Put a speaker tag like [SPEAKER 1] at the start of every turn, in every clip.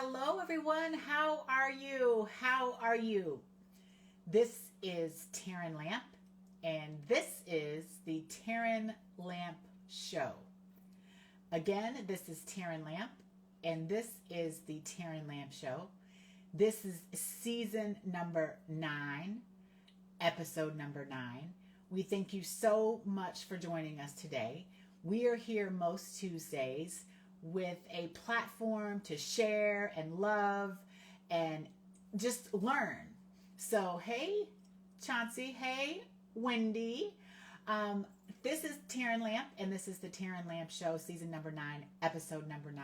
[SPEAKER 1] Hello, everyone. How are you? How are you? This is Taryn Lamp, and this is the Taryn Lamp Show. Again, this is Taryn Lamp, and this is the Taryn Lamp Show. This is season number 9, episode number 9. We thank you so much for joining us today. We are here most Tuesdays with a platform to share and love and just learn. So, hey, Chauncey. Hey, Wendy. This is Taryn Lamp, and this is the Taryn Lamp Show, season number 9, episode number 9.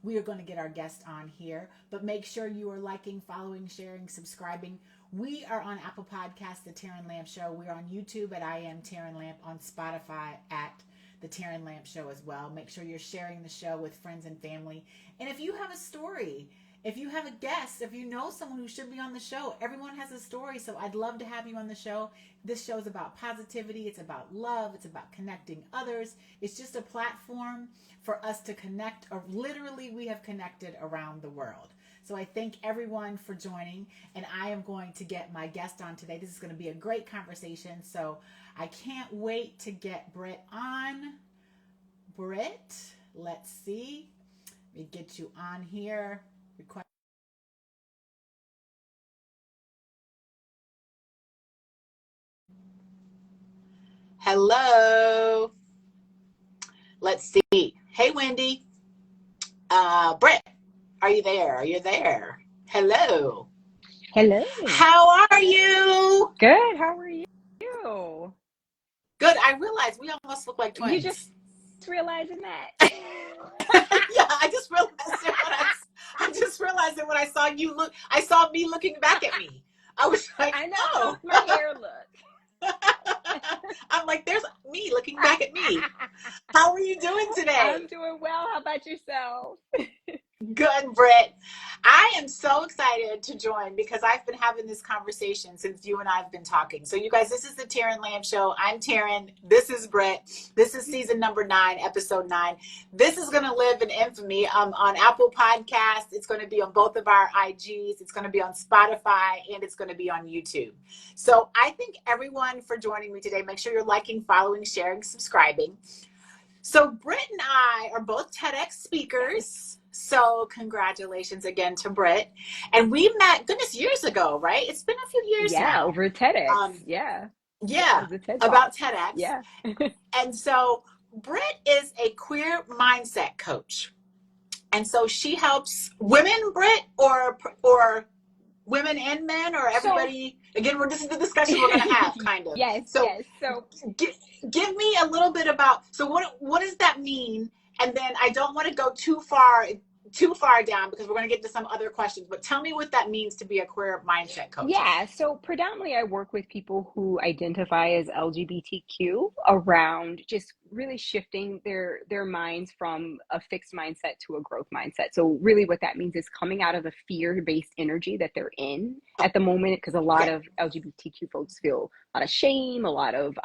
[SPEAKER 1] We are going to get our guest on here, but make sure you are liking, following, sharing, subscribing. We are on Apple Podcasts, the Taryn Lamp Show. We're on YouTube at I Am Taryn Lamp, on Spotify at the Taryn Lamp Show as well. Make sure you're sharing the show with friends and family. And if you have a story, if you have a guest, if you know someone who should be on the show, everyone has a story. So I'd love to have you on the show. This show is about positivity. It's about love. It's about connecting others. It's just a platform for us to connect, or literally we have connected around the world. So I thank everyone for joining, and I am going to get my guest on today. This is going to be a great conversation. So I can't wait to get Britt on. Britt, let's see. Let me get you on here. Request. Hello. Let's see. Hey, Wendy. Britt, are you there? Are you there? Hello.
[SPEAKER 2] Hello.
[SPEAKER 1] How are you?
[SPEAKER 2] Good. How are you?
[SPEAKER 1] Good. I realized we almost look like twins.
[SPEAKER 2] You just realizing that?
[SPEAKER 1] Yeah, I just realized it when I saw you look. I saw me looking back at me. I was like,
[SPEAKER 2] I know.
[SPEAKER 1] Oh.
[SPEAKER 2] My hair look.
[SPEAKER 1] I'm like, there's me looking back at me. How are you doing today?
[SPEAKER 2] I'm doing well. How about yourself?
[SPEAKER 1] Good, Britt. I am so excited to join because I've been having this conversation since you and I have been talking. So you guys, this is the Taryn Lamp Show. I'm Taryn. This is Britt. This is season number 9, episode 9. This is going to live in infamy on Apple Podcasts. It's going to be on both of our IGs. It's going to be on Spotify, and it's going to be on YouTube. So I thank everyone for joining me today. Make sure you're liking, following, sharing, subscribing. So Britt and I are both TEDx speakers. So congratulations again to Britt. And we met, goodness, years ago, right? It's been a few years now.
[SPEAKER 2] Yeah, over TEDx.
[SPEAKER 1] Yeah,
[SPEAKER 2] TED
[SPEAKER 1] about
[SPEAKER 2] Talk.
[SPEAKER 1] TEDx.
[SPEAKER 2] Yeah.
[SPEAKER 1] And so Britt is a queer mindset coach. And so she helps women, Britt, or women and men, or everybody. So, again, this is the discussion we're going to have, kind of.
[SPEAKER 2] Yes.
[SPEAKER 1] So give me a little bit about, so what does that mean? And then I don't want to go too far down because we're going to get to some other questions, but tell me what that means to be a queer mindset coach.
[SPEAKER 2] Yeah, so predominantly I work with people who identify as LGBTQ around just really shifting their minds from a fixed mindset to a growth mindset. So really what that means is coming out of the fear-based energy that they're in at the moment, because a lot of LGBTQ folks feel a lot of shame, a lot of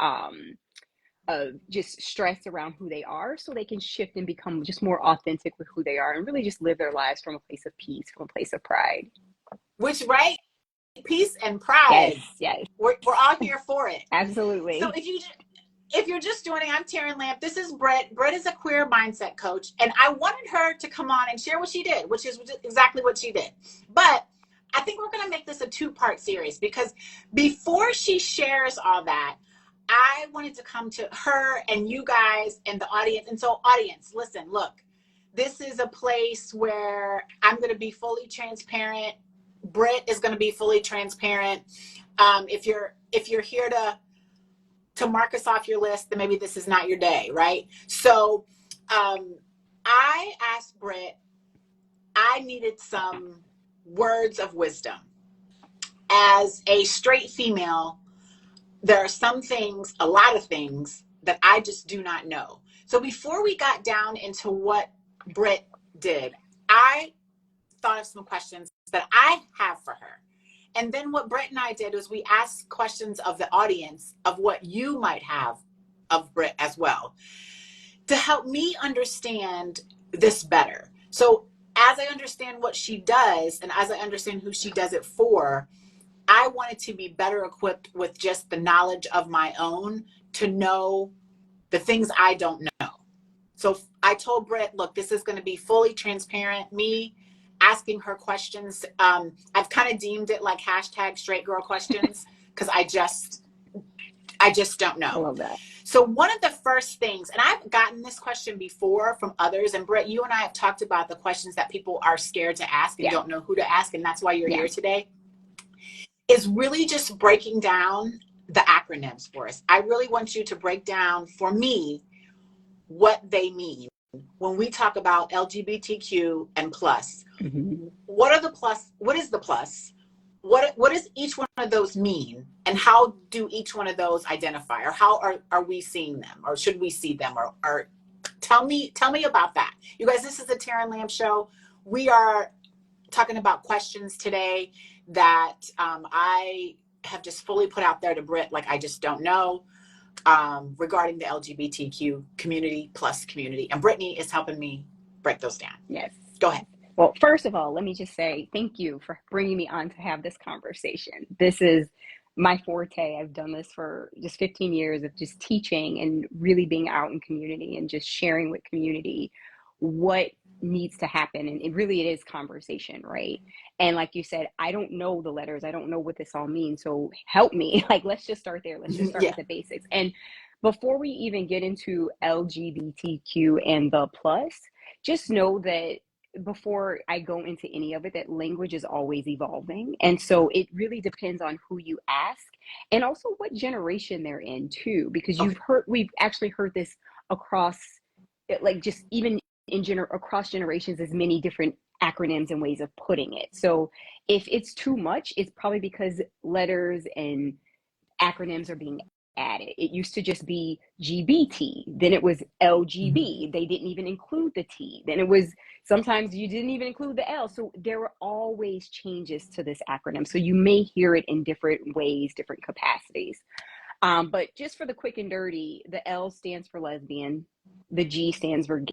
[SPEAKER 2] just stress around who they are, so they can shift and become just more authentic with who they are and really just live their lives from a place of peace, from a place of pride.
[SPEAKER 1] Which, right? Peace and pride.
[SPEAKER 2] Yes.
[SPEAKER 1] We're all here for it.
[SPEAKER 2] Absolutely.
[SPEAKER 1] So if you're just joining, I'm Taryn Lamp. This is Britt. Britt is a queer mindset coach, and I wanted her to come on and share what she did, which is exactly what she did. But I think we're going to make this a 2-part series, because before she shares all that, I wanted to come to her and you guys and the audience. And so, audience, listen, look, this is a place where I'm going to be fully transparent. Britt is going to be fully transparent. If you're here to mark us off your list, then maybe this is not your day, right? So I asked Britt, I needed some words of wisdom. As a straight female, there are some things, a lot of things, that I just do not know. So before we got down into what Britt did, I thought of some questions that I have for her. And then what Britt and I did was we asked questions of the audience of what you might have of Britt as well, to help me understand this better. So as I understand what she does and as I understand who she does it for, I wanted to be better equipped with just the knowledge of my own to know the things I don't know. So I told Britt, look, this is going to be fully transparent. Me asking her questions. I've kind of deemed it like hashtag straight girl questions because I just don't
[SPEAKER 2] I
[SPEAKER 1] know.
[SPEAKER 2] love that.
[SPEAKER 1] So one of the first things, and I've gotten this question before from others, and Britt, you and I have talked about the questions that people are scared to ask and
[SPEAKER 2] Yeah.
[SPEAKER 1] don't know who to ask, and that's why you're
[SPEAKER 2] Yeah.
[SPEAKER 1] here today, is really just breaking down the acronyms for us. I really want you to break down for me what they mean. When we talk about LGBTQ and plus, what are the plus? What is the plus? What does each one of those mean? And how do each one of those identify? Or how are we seeing them? Or should we see them? Or tell me about that. You guys, this is the Taryn Lamb Show. We are talking about questions today that I have just fully put out there to Britt, like I just don't know, regarding the LGBTQ community plus community. And Brittany is helping me break those down.
[SPEAKER 2] Yes.
[SPEAKER 1] Go ahead.
[SPEAKER 2] Well, first of all, let me just say thank you for bringing me on to have this conversation. This is my forte. I've done this for just 15 years of just teaching and really being out in community and just sharing with community what needs to happen. And it is conversation, right? And like you said, I don't know the letters. I don't know what this all means. So help me. Like, let's just start there. Let's just start with the basics. And before we even get into LGBTQ and the plus, just know that before I go into any of it, that language is always evolving. And so it really depends on who you ask and also what generation they're in too, because we've actually heard this across, like just even across generations, there's many different acronyms and ways of putting it. So if it's too much, it's probably because letters and acronyms are being added. It used to just be GBT, then it was LGB. They didn't even include the T. Then it was sometimes you didn't even include the L. So there were always changes to this acronym. So you may hear it in different ways, different capacities. But just for the quick and dirty, the L stands for lesbian, the G stands for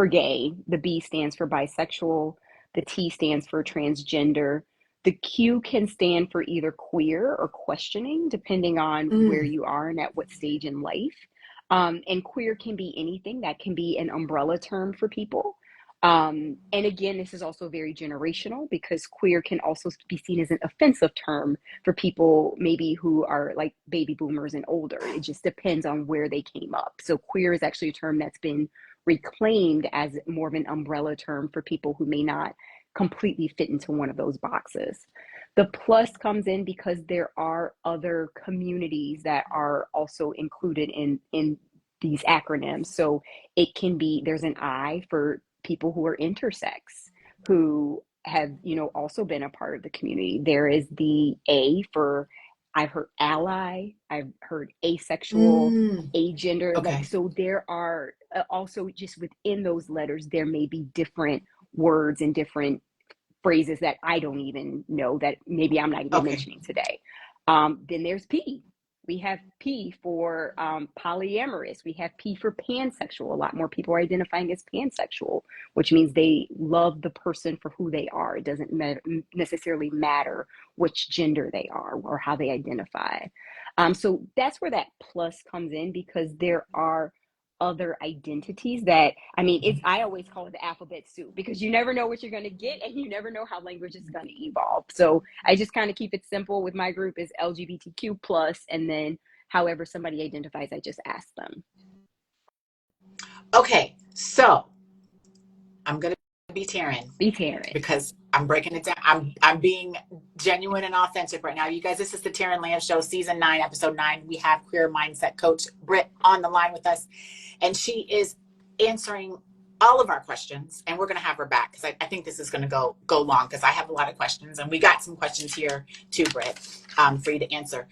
[SPEAKER 2] gay, the B stands for bisexual, the T stands for transgender. The Q can stand for either queer or questioning, depending on where you are and at what stage in life. And queer can be anything. That can be an umbrella term for people. And again, this is also very generational because queer can also be seen as an offensive term for people maybe who are like baby boomers and older. It just depends on where they came up. So queer is actually a term that's been reclaimed as more of an umbrella term for people who may not completely fit into one of those boxes. The plus comes in because there are other communities that are also included in these acronyms. So it can be, there's an I for people who are intersex, who have, also been a part of the community. There is the A for, I've heard ally, I've heard asexual, agender.
[SPEAKER 1] Okay.
[SPEAKER 2] Like, so there are also just within those letters, there may be different words and different phrases that I don't even know that maybe I'm not even mentioning today. Then there's P. We have P for polyamorous. We have P for pansexual. A lot more people are identifying as pansexual, which means they love the person for who they are. It doesn't necessarily matter which gender they are or how they identify. So that's where that plus comes in, because there are other identities that, I always call it the alphabet soup, because you never know what you're going to get and you never know how language is going to evolve. So I just kind of keep it simple with my group is LGBTQ plus, and then however somebody identifies, I just ask them.
[SPEAKER 1] Okay, so I'm going to be Taryn.
[SPEAKER 2] Be Taryn.
[SPEAKER 1] Because I'm breaking it down. I'm being genuine and authentic right now. You guys, this is the Taryn Lamb Show, season 9, episode 9. We have queer mindset coach Britt on the line with us, and she is answering all of our questions, and we're going to have her back because I think this is going to go long because I have a lot of questions, and we got some questions here too, Britt, for you to answer.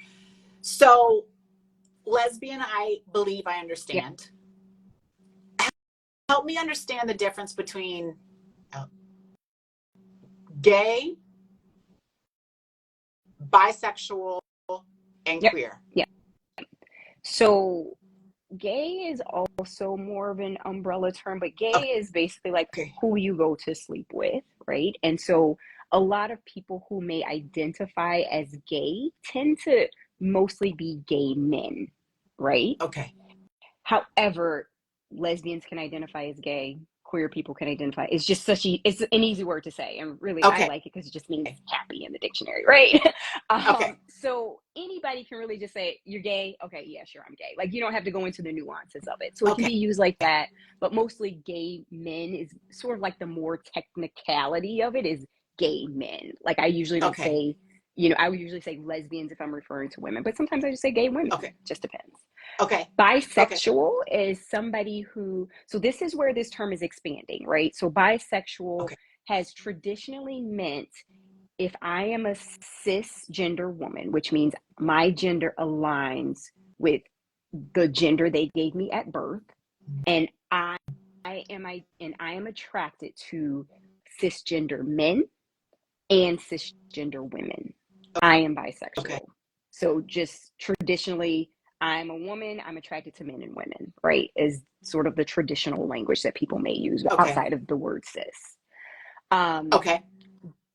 [SPEAKER 1] So lesbian, I believe I understand. Yeah. Help me understand the difference between gay, bisexual, and queer.
[SPEAKER 2] Yeah. So gay is also more of an umbrella term, but gay
[SPEAKER 1] Okay.
[SPEAKER 2] is basically like
[SPEAKER 1] Okay.
[SPEAKER 2] who you go to sleep with, right? And so a lot of people who may identify as gay tend to mostly be gay men, right?
[SPEAKER 1] Okay.
[SPEAKER 2] However, lesbians can identify as gay, queer people can identify. It's just it's an easy word to say. And really, I
[SPEAKER 1] Okay.
[SPEAKER 2] like it because it just means happy in the dictionary, right?
[SPEAKER 1] Okay.
[SPEAKER 2] So anybody can really just say, you're gay. Okay, yeah, sure, I'm gay. Like, you don't have to go into the nuances of it. So it can
[SPEAKER 1] Okay.
[SPEAKER 2] be used like that. But mostly gay men is sort of like the more technicality of it is gay men. Like, I usually don't
[SPEAKER 1] Okay.
[SPEAKER 2] say, I would usually say lesbians if I'm referring to women, but sometimes I just say gay women.
[SPEAKER 1] Okay.
[SPEAKER 2] Just depends.
[SPEAKER 1] Okay. Okay.
[SPEAKER 2] Bisexual is somebody who, so this is where this term is expanding, right? So bisexual
[SPEAKER 1] Okay.
[SPEAKER 2] has traditionally meant if I am a cisgender woman, which means my gender aligns with the gender they gave me at birth, and I am attracted to cisgender men and cisgender women. I am
[SPEAKER 1] Okay.
[SPEAKER 2] bisexual. So just traditionally, I'm a woman, I'm attracted to men and women, right? Is sort of the traditional language that people may use
[SPEAKER 1] Okay.
[SPEAKER 2] outside of the word cis. Um,
[SPEAKER 1] Okay.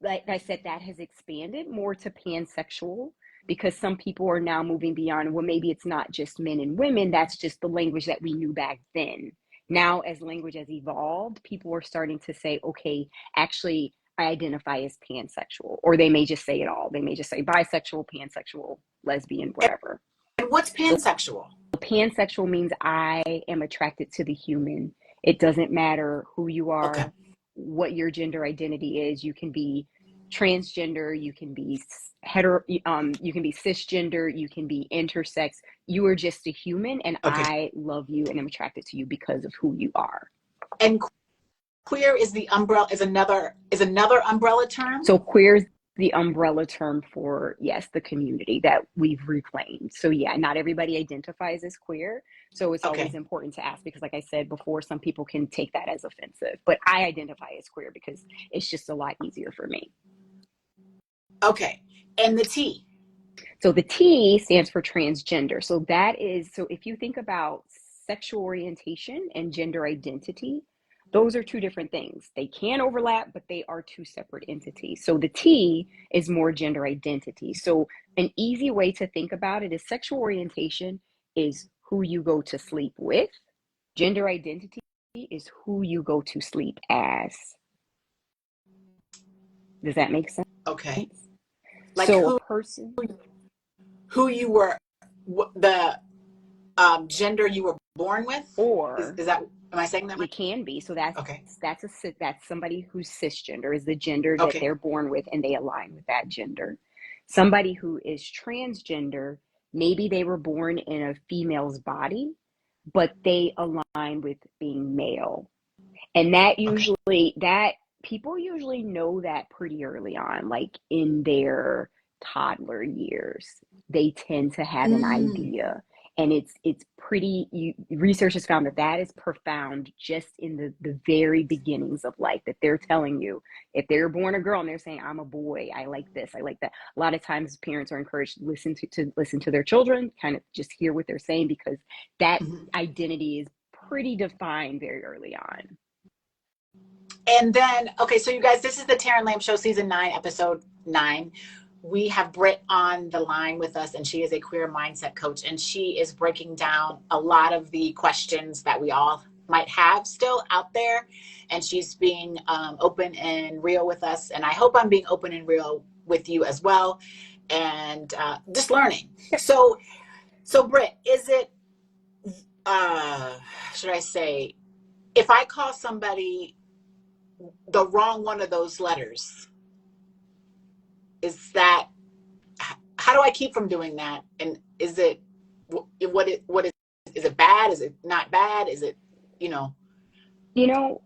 [SPEAKER 2] like I said, that has expanded more to pansexual because some people are now moving beyond, well, maybe it's not just men and women, that's just the language that we knew back then. Now, as language has evolved, people are starting to say, okay, actually, I identify as pansexual, or they may just say it all. They may just say bisexual, pansexual, lesbian, whatever.
[SPEAKER 1] And what's
[SPEAKER 2] So
[SPEAKER 1] pansexual?
[SPEAKER 2] pansexual means I am attracted to the human. It doesn't matter who you
[SPEAKER 1] Okay.
[SPEAKER 2] are, what your gender identity is. You can be transgender, you can be you can be cisgender, you can be intersex. You are just a human, and
[SPEAKER 1] Okay.
[SPEAKER 2] I love you and I'm attracted to you because of who you are.
[SPEAKER 1] And queer is the umbrella is another umbrella term.
[SPEAKER 2] So queer is the umbrella term for, yes, the community that we've reclaimed. So yeah, not everybody identifies as queer. So it's always
[SPEAKER 1] Okay.
[SPEAKER 2] important to ask because like I said before, some people can take that as offensive, but I identify as queer because it's just a lot easier for me.
[SPEAKER 1] Okay. And the T.
[SPEAKER 2] So the T stands for transgender. So if you think about sexual orientation and gender identity, those are two different things. They can overlap, but they are two separate entities. So the T is more gender identity. So an easy way to think about it is sexual orientation is who you go to sleep with. Gender identity is who you go to sleep as. Does that make sense?
[SPEAKER 1] Okay. Like
[SPEAKER 2] So a person,
[SPEAKER 1] who you were, the gender you were born with. Is
[SPEAKER 2] or
[SPEAKER 1] is that? Am I saying that right?
[SPEAKER 2] it can be. So that's
[SPEAKER 1] Okay.
[SPEAKER 2] that's somebody who's cisgender is the gender that
[SPEAKER 1] Okay.
[SPEAKER 2] they're born with and they align with that gender. Somebody who is transgender, maybe they were born in a female's body, but they align with being male. And
[SPEAKER 1] Okay.
[SPEAKER 2] that people usually know that pretty early on, like in their toddler years. They tend to have an
[SPEAKER 1] Mm.
[SPEAKER 2] idea. And it's pretty research has found that that is profound just in the very beginnings of life, that they're telling you if they're born a girl and they're saying I'm a boy, I like this, I like that. A lot of times parents are encouraged to listen to their children, kind of just hear what they're saying because that
[SPEAKER 1] Mhm.
[SPEAKER 2] identity is pretty defined very early on.
[SPEAKER 1] And then, okay, so you guys, this is the Taryn Lamb Show, season 9, episode 9. We have Britt on the line with us, and she is a queer mindset coach, and she is breaking down a lot of the questions that we all might have still out there. And she's being open and real with us. And I hope I'm being open and real with you as well. And just learning. So Britt, is it, should I say, if I call somebody the wrong one of those letters, is that, how do I keep from doing that? And is it is it bad, is it not bad, is it, you know?
[SPEAKER 2] You know,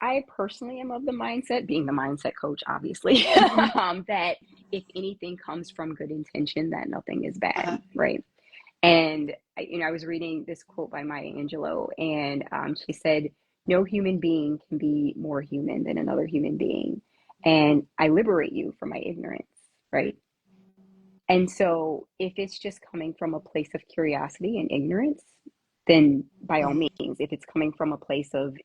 [SPEAKER 2] I personally am of the mindset, being the mindset coach, obviously,
[SPEAKER 1] Mm-hmm.
[SPEAKER 2] that if anything comes from good intention, that nothing is bad,
[SPEAKER 1] Uh-huh.
[SPEAKER 2] right? And I was reading this quote by Maya Angelou, and she said, "No human being can be more human than another human being, and I liberate you from my ignorance." Right? And so if it's just coming from a place of curiosity and ignorance, then by all
[SPEAKER 1] Mhm.
[SPEAKER 2] means, if it's coming from a place of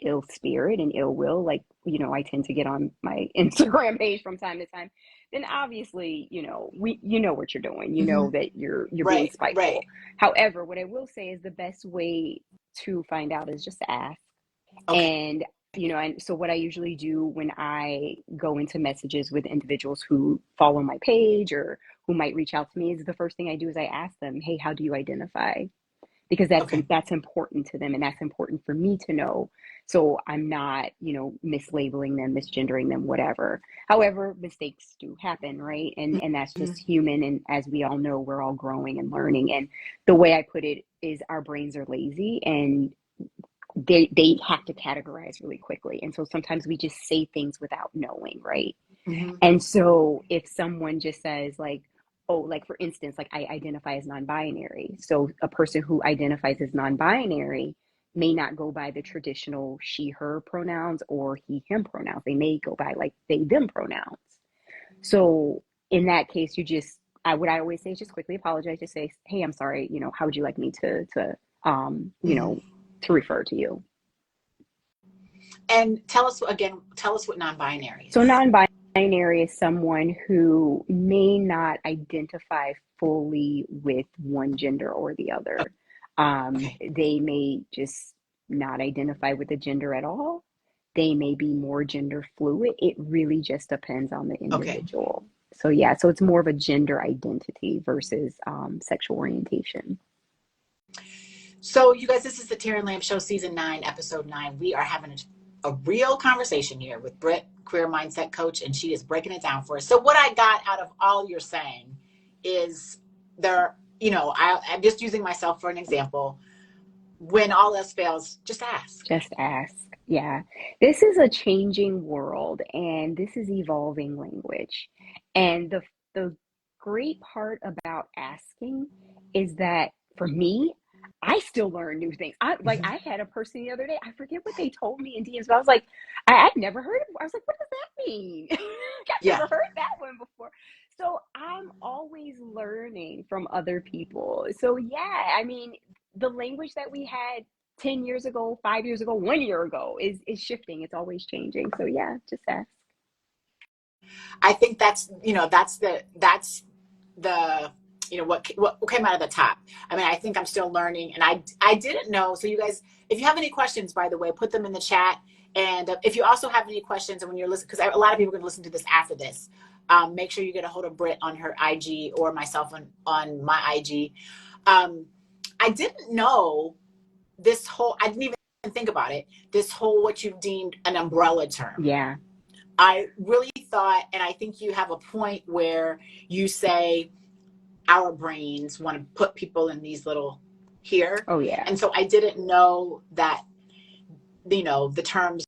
[SPEAKER 2] ill spirit and ill will, like, I tend to get on my Instagram page from time to time, then obviously, you know what you're doing. You know
[SPEAKER 1] Mhm.
[SPEAKER 2] that you're being
[SPEAKER 1] Right, right.
[SPEAKER 2] spiteful. However, what I will say is the best way to find out is just to ask.
[SPEAKER 1] Okay.
[SPEAKER 2] And, and so what I usually do when I go into messages with individuals who follow my page or who might reach out to me is the first thing I do is I ask them, hey, how do you identify? Because
[SPEAKER 1] Okay.
[SPEAKER 2] that's important to them and that's important for me to know. So I'm not, mislabeling them, misgendering them, whatever. However, mistakes do happen, right? And that's just
[SPEAKER 1] Mhm.
[SPEAKER 2] human. And as we all know, we're all growing and learning. And the way I put it is our brains are lazy and they have to categorize really quickly. And so sometimes we just say things without knowing, right?
[SPEAKER 1] Mhm.
[SPEAKER 2] And so if someone just says like, oh, like for instance, like I identify as non-binary. So a person who identifies as non-binary may not go by the traditional she, her pronouns or he, him pronouns. They may go by like they, them pronouns. So in that case, what I always say is just quickly apologize. Just say, hey, I'm sorry. How would you like me
[SPEAKER 1] Mhm.
[SPEAKER 2] to refer to you?
[SPEAKER 1] And tell us again, tell us what non-binary
[SPEAKER 2] So
[SPEAKER 1] is.
[SPEAKER 2] non-binary is someone who may not identify fully with one gender or the other.
[SPEAKER 1] Okay.
[SPEAKER 2] They may just not identify with a gender at all. They may be more gender fluid. It really just depends on the
[SPEAKER 1] Okay.
[SPEAKER 2] individual. So yeah, so it's more of a gender identity versus sexual orientation.
[SPEAKER 1] So, you guys, this is the Taryn Lamb Show, Season 9, Episode 9. We are having a real conversation here with Britt, queer mindset coach, and she is breaking it down for us. So, what I got out of all you're saying is I'm just using myself for an example. When all else fails, just ask.
[SPEAKER 2] Just ask. Yeah. This is a changing world and this is evolving language. And the great part about asking is that for me, I still learn new things. I had a person the other day, I forget what they told me in DMs, but I was like, I'd never heard of it. I was like, what does that mean? I've
[SPEAKER 1] Yeah.
[SPEAKER 2] never heard that one before. So I'm always learning from other people. So yeah, I mean, the language that we had 10 years ago, 5 years ago, 1 year ago is shifting. It's always changing. So yeah, just ask.
[SPEAKER 1] I think that's the what came out of the top. I mean, I think I'm still learning, and I didn't know. So you guys, if you have any questions, by the way, put them in the chat. And if you also have any questions, and when you're listening, because a lot of people are going to listen to this after this, make sure you get a hold of Britt on her IG or myself on my IG. I didn't know this whole. I didn't even think about it. This whole what you've deemed an umbrella term.
[SPEAKER 2] Yeah.
[SPEAKER 1] I really thought, and I think you have a point where you say our brains want to put people in these little here.
[SPEAKER 2] Oh yeah.
[SPEAKER 1] And so I didn't know that, the terms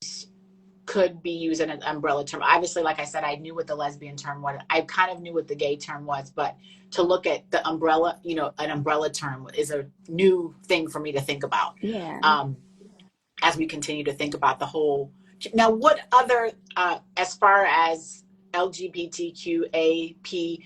[SPEAKER 1] could be used in an umbrella term. Obviously, like I said, I knew what the lesbian term was. I kind of knew what the gay term was, but to look at the umbrella, an umbrella term is a new thing for me to think about.
[SPEAKER 2] Yeah.
[SPEAKER 1] As we continue to think about the whole. Now, what other, as far as LGBTQAP,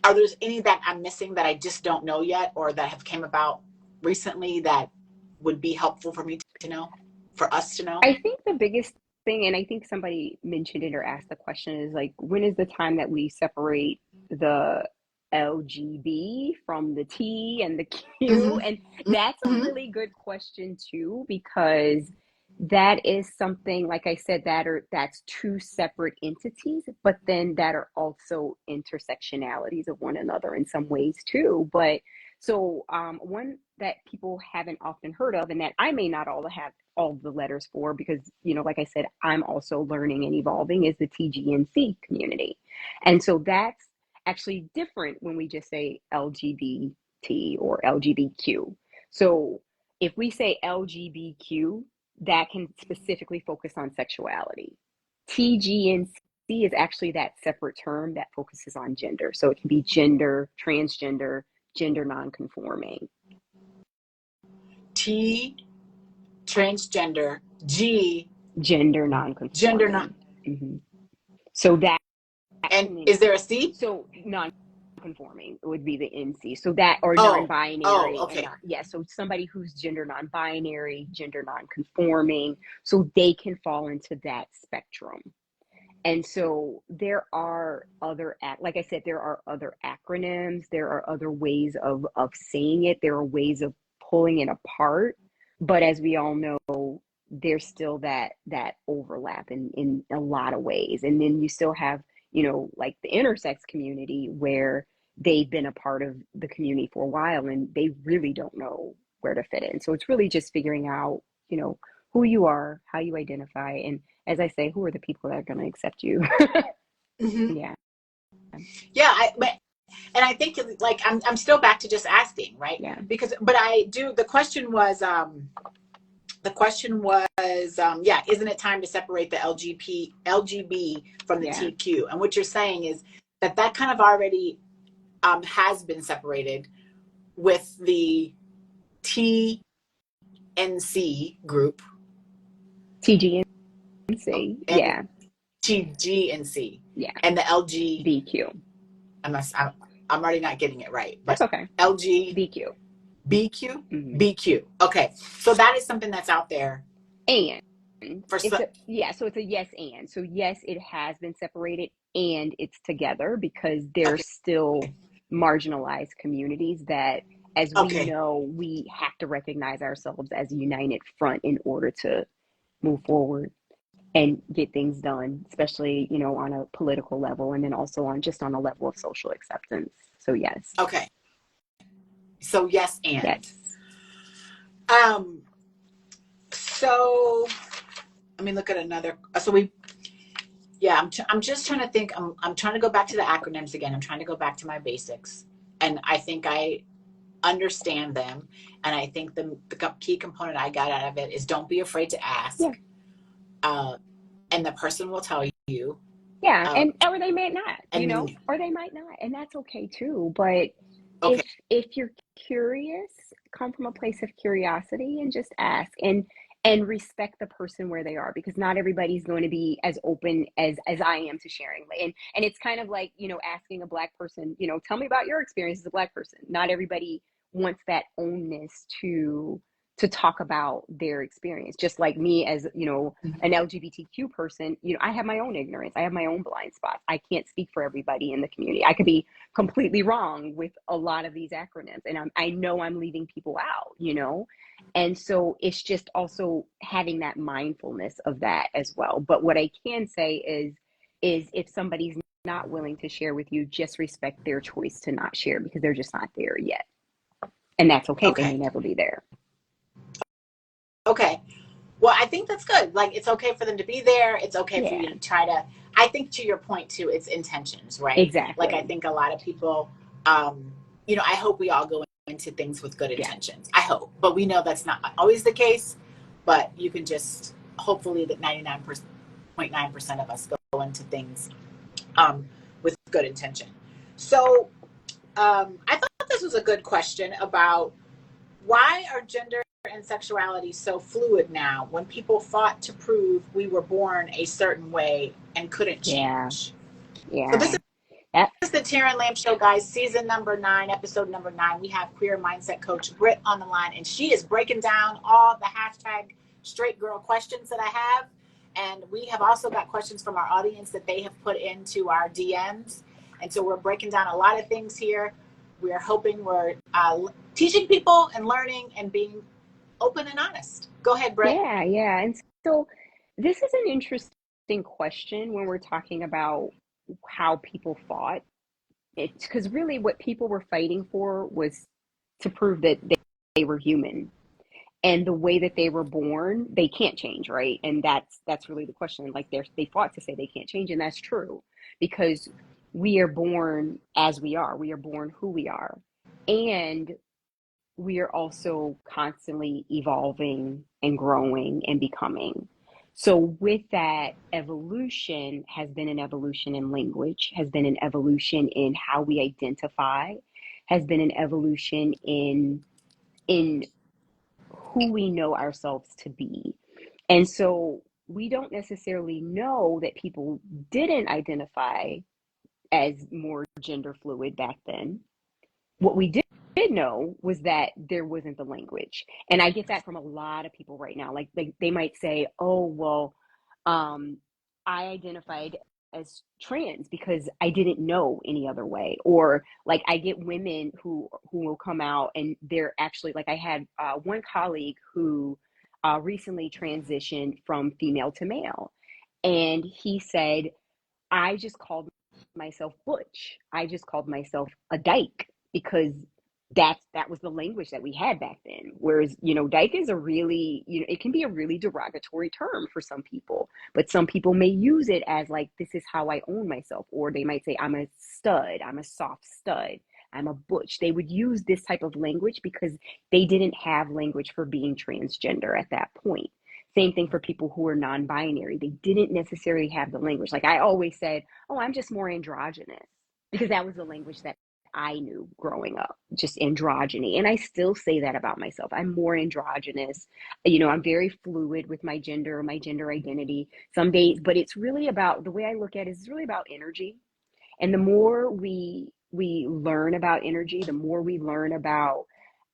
[SPEAKER 1] are there any that I'm missing that I just don't know yet, or that have came about recently that would be helpful for me to know, for us to know?
[SPEAKER 2] I think the biggest thing, and I think somebody mentioned it or asked the question, is like, when is the time that we separate the LGB from the T and the Q?
[SPEAKER 1] Mm-hmm.
[SPEAKER 2] And that's a
[SPEAKER 1] Mm-hmm.
[SPEAKER 2] really good question too, because that is something, like I said, that's two separate entities, but then that are also intersectionalities of one another in some ways too. But so one that people haven't often heard of, and that I may not all have all the letters for, because like I said, I'm also learning and evolving, is the TGNC community. And so that's actually different when we just say LGBT or LGBTQ. So if we say LGBTQ, that can specifically focus on sexuality. TGNC is actually that separate term that focuses on gender. So it can be gender, transgender, gender nonconforming.
[SPEAKER 1] T, transgender. G,
[SPEAKER 2] Gender
[SPEAKER 1] gender non.
[SPEAKER 2] nonconforming. Mm-hmm. So that
[SPEAKER 1] And
[SPEAKER 2] can,
[SPEAKER 1] is there a C?
[SPEAKER 2] so non-conforming would be the NC. So that, or
[SPEAKER 1] Oh,
[SPEAKER 2] non-binary, and
[SPEAKER 1] okay.
[SPEAKER 2] not, yeah. So somebody who's gender non-binary, gender non-conforming, so they can fall into that spectrum. And so there are other, like I said, there are other acronyms, there are other ways of saying it, there are ways of pulling it apart. But as we all know, there's still that overlap in a lot of ways. And then you still have, like the intersex community, where they've been a part of the community for a while and they really don't know where to fit in. So it's really just figuring out, who you are, how you identify, and, as I say, who are the people that are going to accept you?
[SPEAKER 1] Hmm.
[SPEAKER 2] Yeah.
[SPEAKER 1] Yeah, and I think like I'm still back to just asking, right?
[SPEAKER 2] Yeah.
[SPEAKER 1] Because, but I do. The question was, yeah, isn't it time to separate the LGB from the
[SPEAKER 2] Yeah.
[SPEAKER 1] TQ? And what you're saying is that kind of already has been separated with the TNC group
[SPEAKER 2] TGNC.
[SPEAKER 1] and
[SPEAKER 2] Yeah.
[SPEAKER 1] TGNC
[SPEAKER 2] Yeah.
[SPEAKER 1] and the LG.
[SPEAKER 2] BQ.
[SPEAKER 1] I'm already not getting it right,
[SPEAKER 2] That's
[SPEAKER 1] but
[SPEAKER 2] okay.
[SPEAKER 1] LG.
[SPEAKER 2] BQ.
[SPEAKER 1] BQ?
[SPEAKER 2] Mm-hmm.
[SPEAKER 1] BQ. Okay. So that is something that's out there
[SPEAKER 2] And
[SPEAKER 1] for
[SPEAKER 2] it's
[SPEAKER 1] some.
[SPEAKER 2] a, yeah, so it's a yes and. So yes, it has been separated and it's together because
[SPEAKER 1] Okay.
[SPEAKER 2] there's still marginalized communities that, as we
[SPEAKER 1] Okay.
[SPEAKER 2] know, we have to recognize ourselves as a united front in order to move forward and get things done, especially, on a political level, and then also on a level of social acceptance. So yes.
[SPEAKER 1] Okay. So yes and.
[SPEAKER 2] Yes.
[SPEAKER 1] Um so let me look at another. So I'm just trying to think. I'm trying to go back to the acronyms again. I'm trying to go back to my basics. And I think I understand them. And I think the key component I got out of it is don't be afraid to ask.
[SPEAKER 2] Yeah.
[SPEAKER 1] And the person will tell you.
[SPEAKER 2] Yeah,
[SPEAKER 1] Uh,
[SPEAKER 2] and or they may not,
[SPEAKER 1] and
[SPEAKER 2] or they might not, and that's okay too. But
[SPEAKER 1] okay.
[SPEAKER 2] if you're curious, come from a place of curiosity and just ask and respect the person where they are, because not everybody's going to be as open as I am to sharing. And it's kind of like, asking a Black person, tell me about your experience as a Black person. Not everybody wants that ownness to talk about their experience. Just like me as, an LGBTQ person, I have my own ignorance. I have my own blind spots. I can't speak for everybody in the community. I could be completely wrong with a lot of these acronyms, and I know I'm leaving people out. And so it's just also having that mindfulness of that as well. But what I can say is if somebody's not willing to share with you, just respect their choice to not share, because they're just not there yet. And that's okay. They may
[SPEAKER 1] Okay.
[SPEAKER 2] never be there.
[SPEAKER 1] Okay. Well, I think that's good. Like, it's okay for them to be there. It's okay for you
[SPEAKER 2] Yeah,
[SPEAKER 1] to try to. I think, to your point too, it's intentions, right? Like, I
[SPEAKER 2] exactly.
[SPEAKER 1] think a lot of people, I hope we all go into things with good
[SPEAKER 2] Yeah.
[SPEAKER 1] intentions. I hope, but we know that's not always the case. But you can just hopefully that 99.9% of us go into things with good intention. So I thought this was a good question about why are gender and sexuality so fluid now when people fought to prove we were born a certain way and couldn't
[SPEAKER 2] Yeah.
[SPEAKER 1] change? So this
[SPEAKER 2] Yeah. That,
[SPEAKER 1] is the Taryn Lamb Show, guys, season number 9, episode number 9. We have queer mindset coach Britt on the line, and she is breaking down all the hashtag straight girl questions that I have. And we have also got questions from our audience that they have put into our DMs. And so we're breaking down a lot of things here. We're hoping we're teaching people and learning and being open and honest. Go ahead, Britt.
[SPEAKER 2] yeah. Yeah. And so this is an interesting question when we're talking about how people fought. It's because really what people were fighting for was to prove that they were human, and the way that they were born, they can't change, right? And that's really the question. Like they fought to say they can't change, and that's true, because we are born as we are. We are born who we are, and we are also constantly evolving and growing and becoming. So with that, evolution has been an evolution in language, has been an evolution in how we identify, has been an evolution in who we know ourselves to be. And so we don't necessarily know that people didn't identify as more gender fluid back then. What we did know was that there wasn't the language. And I get that from a lot of people right now. Like they might say, oh, well, I identified as trans because I didn't know any other way. Or like I get women who will come out and they're actually like I had one colleague who recently transitioned from female to male. And he said, I just called myself butch. I just called myself a dyke because that was the language that we had back then. Whereas, dyke is a really, it can be a really derogatory term for some people, but some people may use it as like, this is how I own myself. Or they might say, I'm a stud, I'm a soft stud, I'm a butch. They would use this type of language because they didn't have language for being transgender at that point. Same thing for people who are non-binary. They didn't necessarily have the language. Like I always said, oh, I'm just more androgynous because that was the language that I knew growing up, just androgyny. And I still say that about myself. I'm more androgynous. I'm very fluid with my gender identity some days, but it's really about the way I look at it is really about energy. And the more we learn about energy, the more we learn about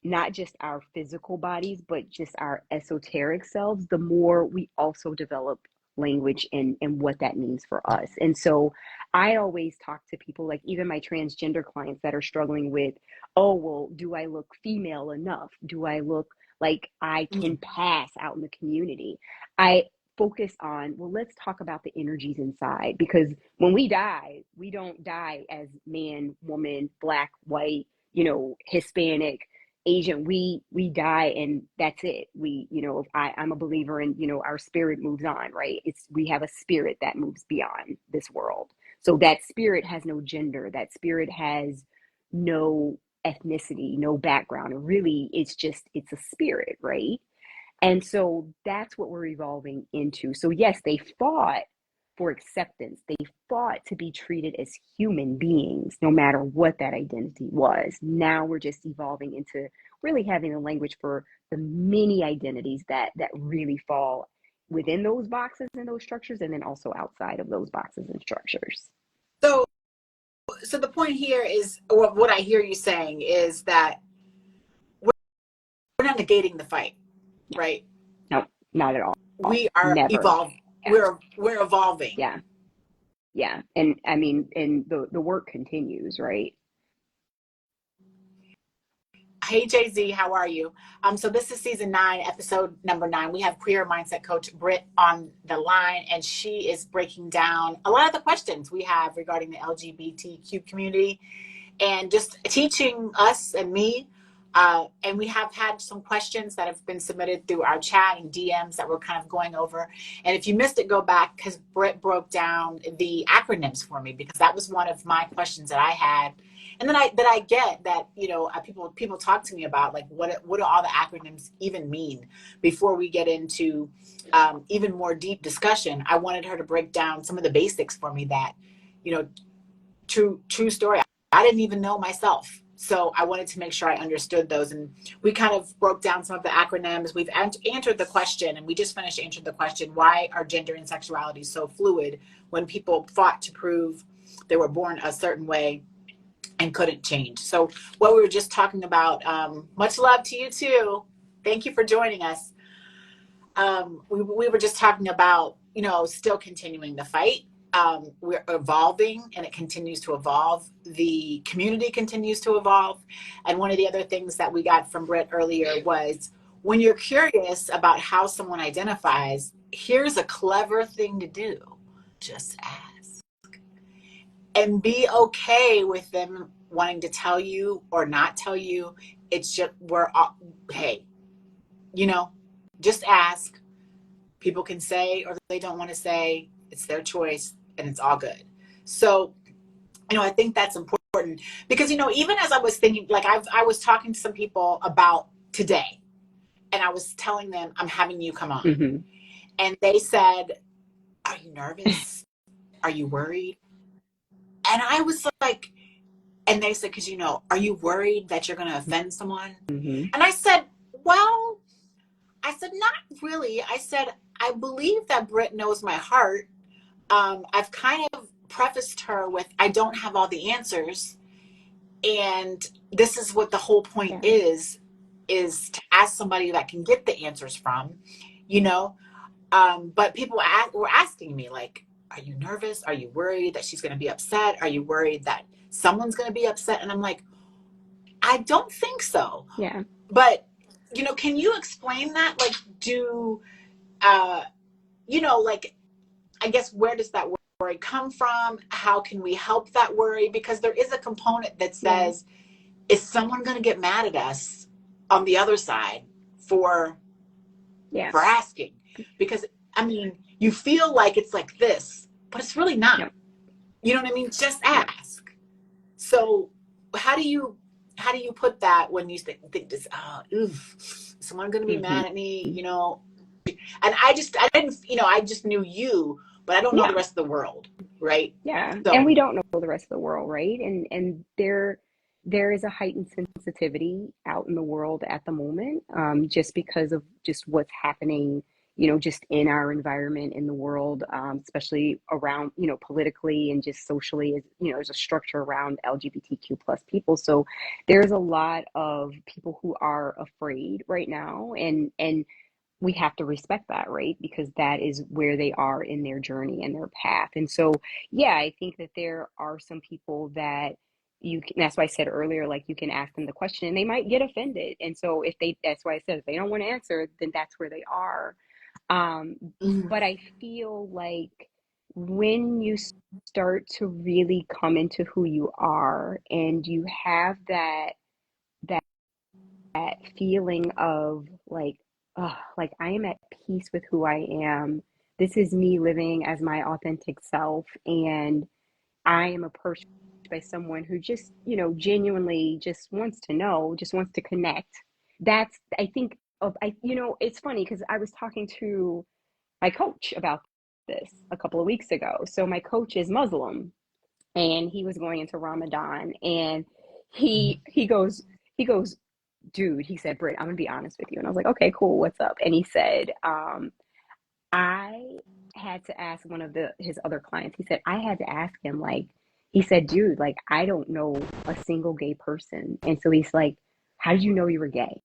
[SPEAKER 2] not just our physical bodies, but just our esoteric selves, the more we also develop language and what that means for us. And so I always talk to people, like even my transgender clients that are struggling with, oh, well, do I look female enough? Do I look like I can pass out in the community? I focus on, well, let's talk about the energies inside, because when we die, we don't die as man, woman, black, white, Hispanic, Asian. We die and that's it. I'm a believer in, our spirit moves on, right? We have a spirit that moves beyond this world. So that spirit has no gender. That spirit has no ethnicity, no background. And really it's a spirit, right? And so that's what we're evolving into. So yes, they fought for acceptance. They fought to be treated as human beings, no matter what that identity was. Now we're just evolving into really having a language for the many identities that really fall within those boxes and those structures, and then also outside of those boxes and structures.
[SPEAKER 1] So the point here is, what I hear you saying is that we're not negating the fight, right?
[SPEAKER 2] No, not at all.
[SPEAKER 1] We are
[SPEAKER 2] Never.
[SPEAKER 1] evolving. Yeah. We're evolving.
[SPEAKER 2] Yeah. And I mean, and the work continues, right?
[SPEAKER 1] Hey, Jay-Z, how are you? So this is season 9, episode number 9. We have queer mindset coach Britt on the line, and she is breaking down a lot of the questions we have regarding the LGBTQ community and just teaching us and me. And we have had some questions that have been submitted through our chat and DMs that we're kind of going over. And if you missed it, go back, because Britt broke down the acronyms for me, because that was one of my questions that I had. And then I get that, people talk to me about, like, what do all the acronyms even mean? Before we get into even more deep discussion, I wanted her to break down some of the basics for me that, true story, I didn't even know myself. So I wanted to make sure I understood those. And we kind of broke down some of the acronyms. We've answered the question, and we just finished answering the question, why are gender and sexuality so fluid when people fought to prove they were born a certain way and couldn't change? So what we were just talking about, much love to you too. Thank you for joining us. We were just talking about, still continuing the fight. We're evolving, and it continues to evolve. The community continues to evolve. And one of the other things that we got from Britt earlier was, when you're curious about how someone identifies, here's a clever thing to do. Just ask. And be okay with them wanting to tell you or not tell you. It's just, hey, just ask. People can say or they don't want to say. It's their choice, and it's all good. So, I think that's important, because, even as I was thinking, like I was talking to some people about today, and I was telling them, I'm having you come on.
[SPEAKER 2] Mm-hmm.
[SPEAKER 1] And they said, are you nervous? Are you worried? And I was like, and they said, because, are you worried that you're going to offend someone?
[SPEAKER 2] Mm-hmm.
[SPEAKER 1] And I said, well, not really. I said, I believe that Britt knows my heart. I've kind of prefaced her with, I don't have all the answers. And this is what the whole point
[SPEAKER 2] Yeah.
[SPEAKER 1] is to ask somebody that can get the answers from, you know? But people were asking me, like, are you nervous? Are you worried that she's going to be upset? Are you worried that someone's going to be upset? And I'm like, I don't think so.
[SPEAKER 2] Yeah.
[SPEAKER 1] But, you know, can you explain that? Like, you know, like, I guess, where does that worry come from? How can we help that worry? Because there is a component that says, is someone going to get mad at us on the other side for asking? Because, I mean, you feel like it's like this, but it's really not.
[SPEAKER 2] Yep.
[SPEAKER 1] You know what I mean? Just ask. Yep. So how do you put that when you think this, is someone going to be mad at me, you know? And I didn't, you know, I just knew you, but I don't know the rest of the world, right?
[SPEAKER 2] Yeah.
[SPEAKER 1] So,
[SPEAKER 2] and we don't know the rest of the world, right? And there is a heightened sensitivity out in the world at the moment, just because of just what's happening, you know, just in our environment in the world, especially around, you know, politically and just socially, as you know, there's a structure around LGBTQ plus people. So there's a lot of people who are afraid right now, and we have to respect that, right? Because that is where they are in their journey and their path. And so, yeah, I think that there are some people that you can, that's why I said earlier, like, you can ask them the question and they might get offended. And so that's why I said, if they don't want to answer, then that's where they are. But I feel like when you start to really come into who you are and you have that feeling of like, oh, like I am at peace with who I am. This is me living as my authentic self. And I am approached by someone who just, you know, genuinely just wants to know, just wants to connect. That's, I think, you know, it's funny because I was talking to my coach about this a couple of weeks ago. So my coach is Muslim and he was going into Ramadan, and he goes, dude, he said, Britt, I'm gonna be honest with you. And I was like, okay, cool, what's up? And he said, I had to ask one of his other clients, he said, I had to ask him, like, he said, dude, like, I don't know a single gay person. And so he's like, how did you know you were gay?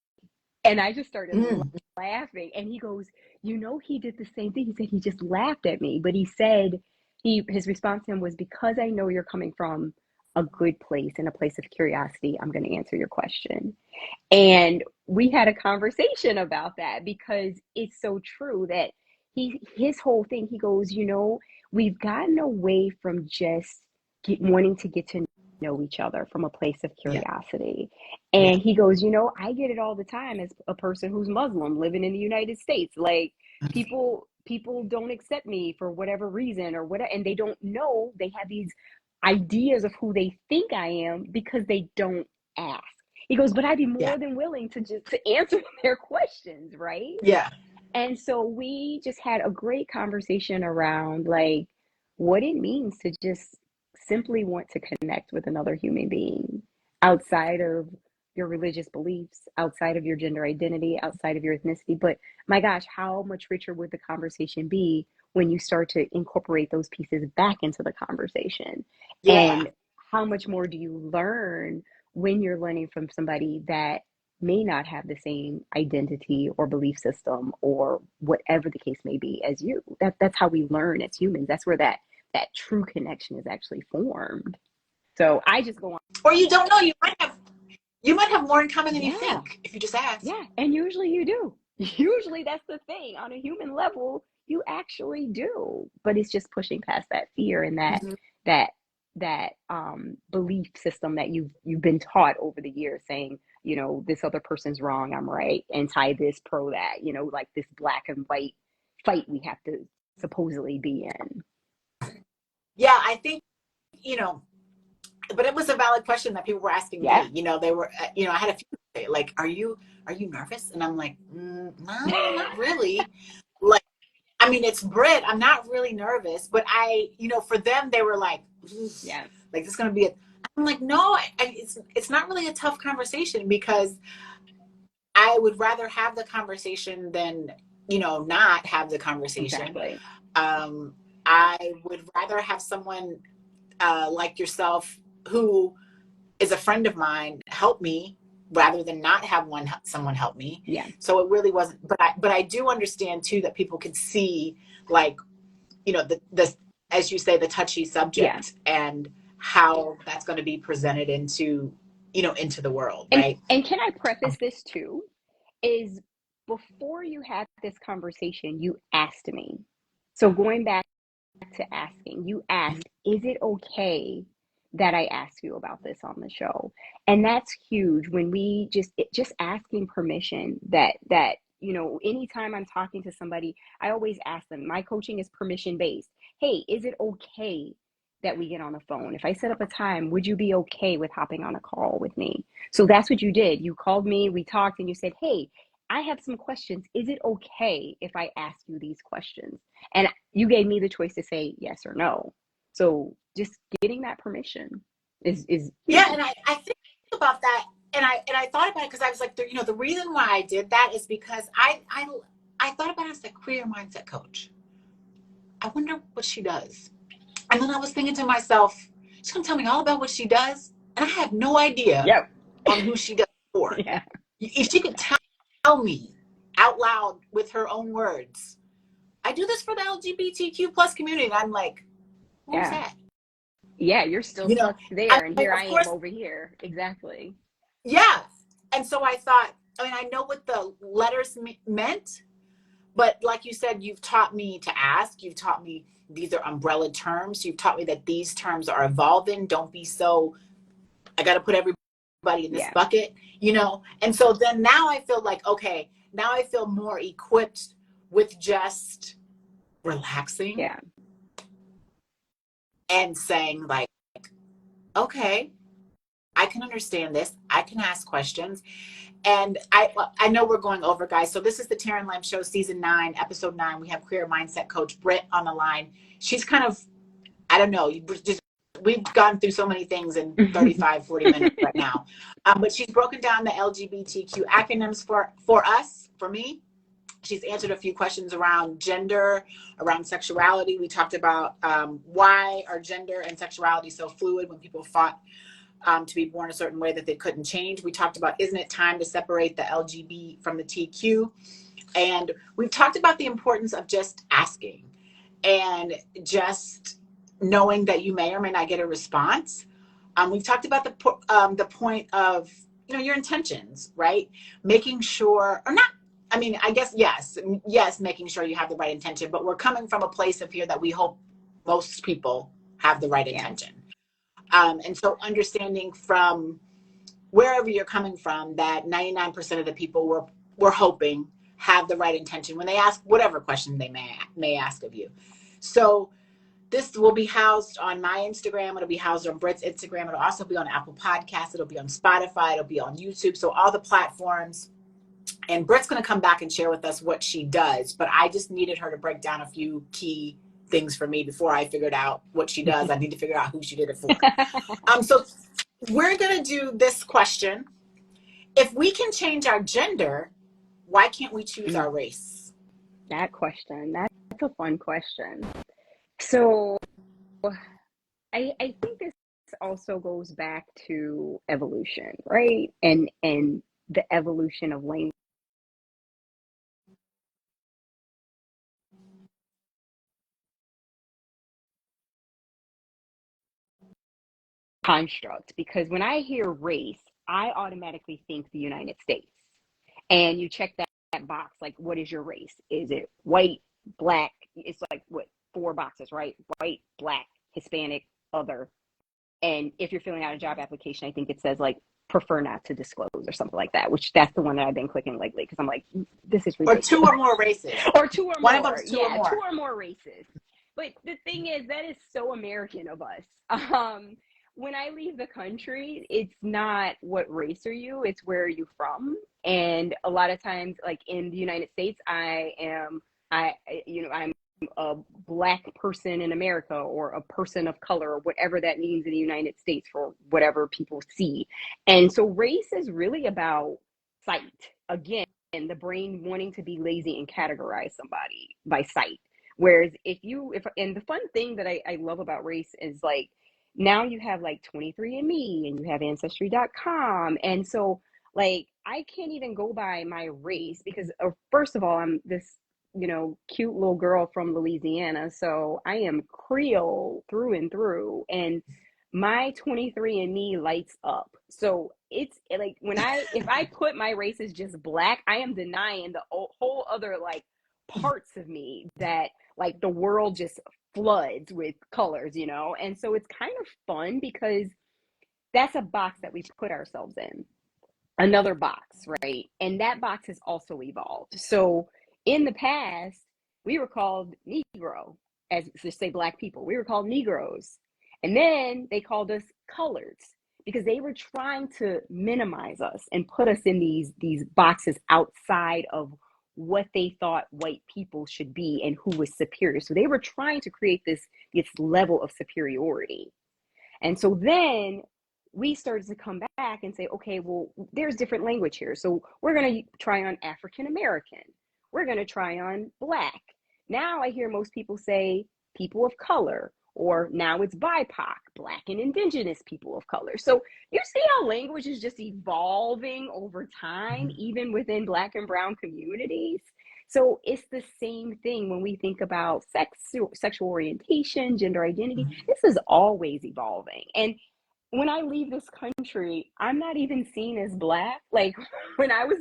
[SPEAKER 2] And I just started laughing. And he goes, you know, he did the same thing. He said he just laughed at me, but he said his response to him was, because I know you're coming from a good place and a place of curiosity, I'm going to answer your question. And we had a conversation about that because it's so true that his whole thing, he goes, you know, we've gotten away from just wanting to get to know each other from a place of curiosity. And he goes, you know, I get it all the time as a person who's Muslim living in the United States. Like, people don't accept me for whatever reason or whatever, and they don't know, they have these ideas of who they think I am because they don't ask. He goes, but I'd be more than willing to answer their questions, right?
[SPEAKER 1] Yeah.
[SPEAKER 2] And so we just had a great conversation around, like, what it means to just simply want to connect with another human being outside of your religious beliefs, outside of your gender identity, outside of your ethnicity. But my gosh, how much richer would the conversation be when you start to incorporate those pieces back into the conversation? And how much more do you learn when you're learning from somebody that may not have the same identity or belief system or whatever the case may be as you? That's how we learn as humans. That's where that true connection is actually formed. So I just go on.
[SPEAKER 1] Or you don't know, you might have more in common than you think if you just ask.
[SPEAKER 2] Yeah, and usually you do. Usually that's the thing. On a human level, you actually do. But it's just pushing past that fear and that belief system that you've been taught over the years, saying, you know, this other person's wrong, I'm right, anti this, pro that, you know, like this black and white fight we have to supposedly be in.
[SPEAKER 1] Yeah, I think, you know, but it was a valid question that people were asking me. You know, they were, you know, I had a few say, like, are you nervous? And I'm like, no, not really. Like, I mean, it's Brit. I'm not really nervous, but you know, for them, they were like, like, this is going to be I'm like, no, it's not really a tough conversation, because I would rather have the conversation than, you know, not have the conversation.
[SPEAKER 2] Exactly.
[SPEAKER 1] I would rather have someone like yourself, who is a friend of mine, help me rather than not have someone help me.
[SPEAKER 2] Yeah.
[SPEAKER 1] So it really wasn't. But I do understand too that people could see, like, the as you say, the touchy
[SPEAKER 2] Yeah.
[SPEAKER 1] subject and how that's going to be presented into the world,
[SPEAKER 2] And
[SPEAKER 1] right?
[SPEAKER 2] and can I preface this too? Is before you had this conversation, you asked me. So going back to asking, you asked, is it okay that I ask you about this on the show? And that's huge when we just asking permission that anytime I'm talking to somebody, I always ask them. My coaching is permission based. Hey, is it okay that we get on the phone? If I set up a time, would you be okay with hopping on a call with me? So that's what you did. You called me, we talked, and you said, hey, I have some questions. Is it okay if I ask you these questions? And you gave me the choice to say yes or no. So just getting that permission is
[SPEAKER 1] Yeah, and
[SPEAKER 2] huge.
[SPEAKER 1] I think about that, and I thought about it because I was like, the reason why I did that is because I thought about it as a career mindset coach. I wonder what she does. And then I was thinking to myself, she's gonna tell me all about what she does, and I have no idea
[SPEAKER 2] Yep.
[SPEAKER 1] on who she does it for.
[SPEAKER 2] Yeah.
[SPEAKER 1] If she could tell me out loud with her own words, I do this for the LGBTQ plus community, and I'm like, who's
[SPEAKER 2] Yeah.
[SPEAKER 1] that?
[SPEAKER 2] Yeah. You're still
[SPEAKER 1] You know,
[SPEAKER 2] stuck there. And here
[SPEAKER 1] of
[SPEAKER 2] I am
[SPEAKER 1] course,
[SPEAKER 2] over here. Exactly.
[SPEAKER 1] yeah. And so I thought, I mean, I know what the letters meant, but like you said, you've taught me to ask. You've taught me these are umbrella terms. You've taught me that these terms are evolving. Don't be so, I got to put everybody in this
[SPEAKER 2] Yeah.
[SPEAKER 1] bucket. And so then now I feel like, okay, now I feel more equipped with just relaxing
[SPEAKER 2] Yeah.
[SPEAKER 1] and saying, like, okay, I can understand this. I can ask questions. And I know we're going over, guys. So this is the Taryn Lamb Show, season 9, episode 9. We have career mindset coach Britt on the line. She's kind of, I don't know, we've gone through so many things in 35, 40 minutes right now. But she's broken down the LGBTQ acronyms for us, for me. She's answered a few questions around gender, around sexuality. We talked about why are gender and sexuality so fluid when people fought to be born a certain way that they couldn't change. We talked about, isn't it time to separate the LGB from the TQ? And we've talked about the importance of just asking and just knowing that you may or may not get a response. We've talked about the point of your intentions, right? Making sure, or not. I mean, I guess yes, making sure you have the right intention. But we're coming from a place of here that we hope most people have the right
[SPEAKER 2] Yeah.
[SPEAKER 1] intention. And so understanding from wherever you're coming from that 99% of the people we're hoping have the right intention when they ask whatever question they may ask of you. So this will be housed on my Instagram. It'll be housed on Britt's Instagram. It'll also be on Apple Podcasts. It'll be on Spotify. It'll be on YouTube. So all the platforms. And Britt's going to come back and share with us what she does. But I just needed her to break down a few key things for me before I figured out what she does. I need to figure out who she did it for. So we're going to do this question. If we can change our gender, why can't we choose our race?
[SPEAKER 2] That question, that's a fun question. So I think this also goes back to evolution, right? And the evolution of language construct. Because when I hear race, I automatically think the United States. And you check that box, like, what is your race? Is it white, black? It's like what, 4 boxes, right? White, black, Hispanic, other. And if you're filling out a job application, I think it says like prefer not to disclose or something like that, which that's the one that I've been clicking lately because I'm like, this is
[SPEAKER 1] Or
[SPEAKER 2] ridiculous.
[SPEAKER 1] 2 or more races.
[SPEAKER 2] Or 2 or
[SPEAKER 1] One
[SPEAKER 2] more.
[SPEAKER 1] of them's 2 or
[SPEAKER 2] Yeah,
[SPEAKER 1] more.
[SPEAKER 2] 2 or more races. But the thing is, that is so American of us. When I leave the country, it's not what race are you, it's where are you from. And a lot of times, like in the United States, I'm a black person in America or a person of color or whatever that means in the United States for whatever people see. And so race is really about sight. Again, the brain wanting to be lazy and categorize somebody by sight. Whereas if and the fun thing that I love about race is like now you have like 23andMe and you have Ancestry.com. And so, like, I can't even go by my race because, first of all, I'm this, cute little girl from Louisiana. So I am Creole through and through. And my 23andMe lights up. So it's like if I put my race as just black, I am denying the whole other like parts of me that like the world just floods with colors. And so it's kind of fun because that's a box that we put ourselves in, another box, right? And that box has also evolved. So in the past, we were called Negro, as to say black people. We were called Negroes. And then they called us coloreds because they were trying to minimize us and put us in these boxes outside of what they thought white people should be and who was superior. So they were trying to create this level of superiority. And so then we started to come back and say, okay, well, there's different language here. So we're going to try on African American. We're going to try on Black. Now I hear most people say people of color, or now it's BIPOC, Black and Indigenous people of color. So you see how language is just evolving over time, even within Black and Brown communities. So it's the same thing when we think about sexual orientation, gender identity. This is always evolving. And when I leave this country, I'm not even seen as Black. Like when I was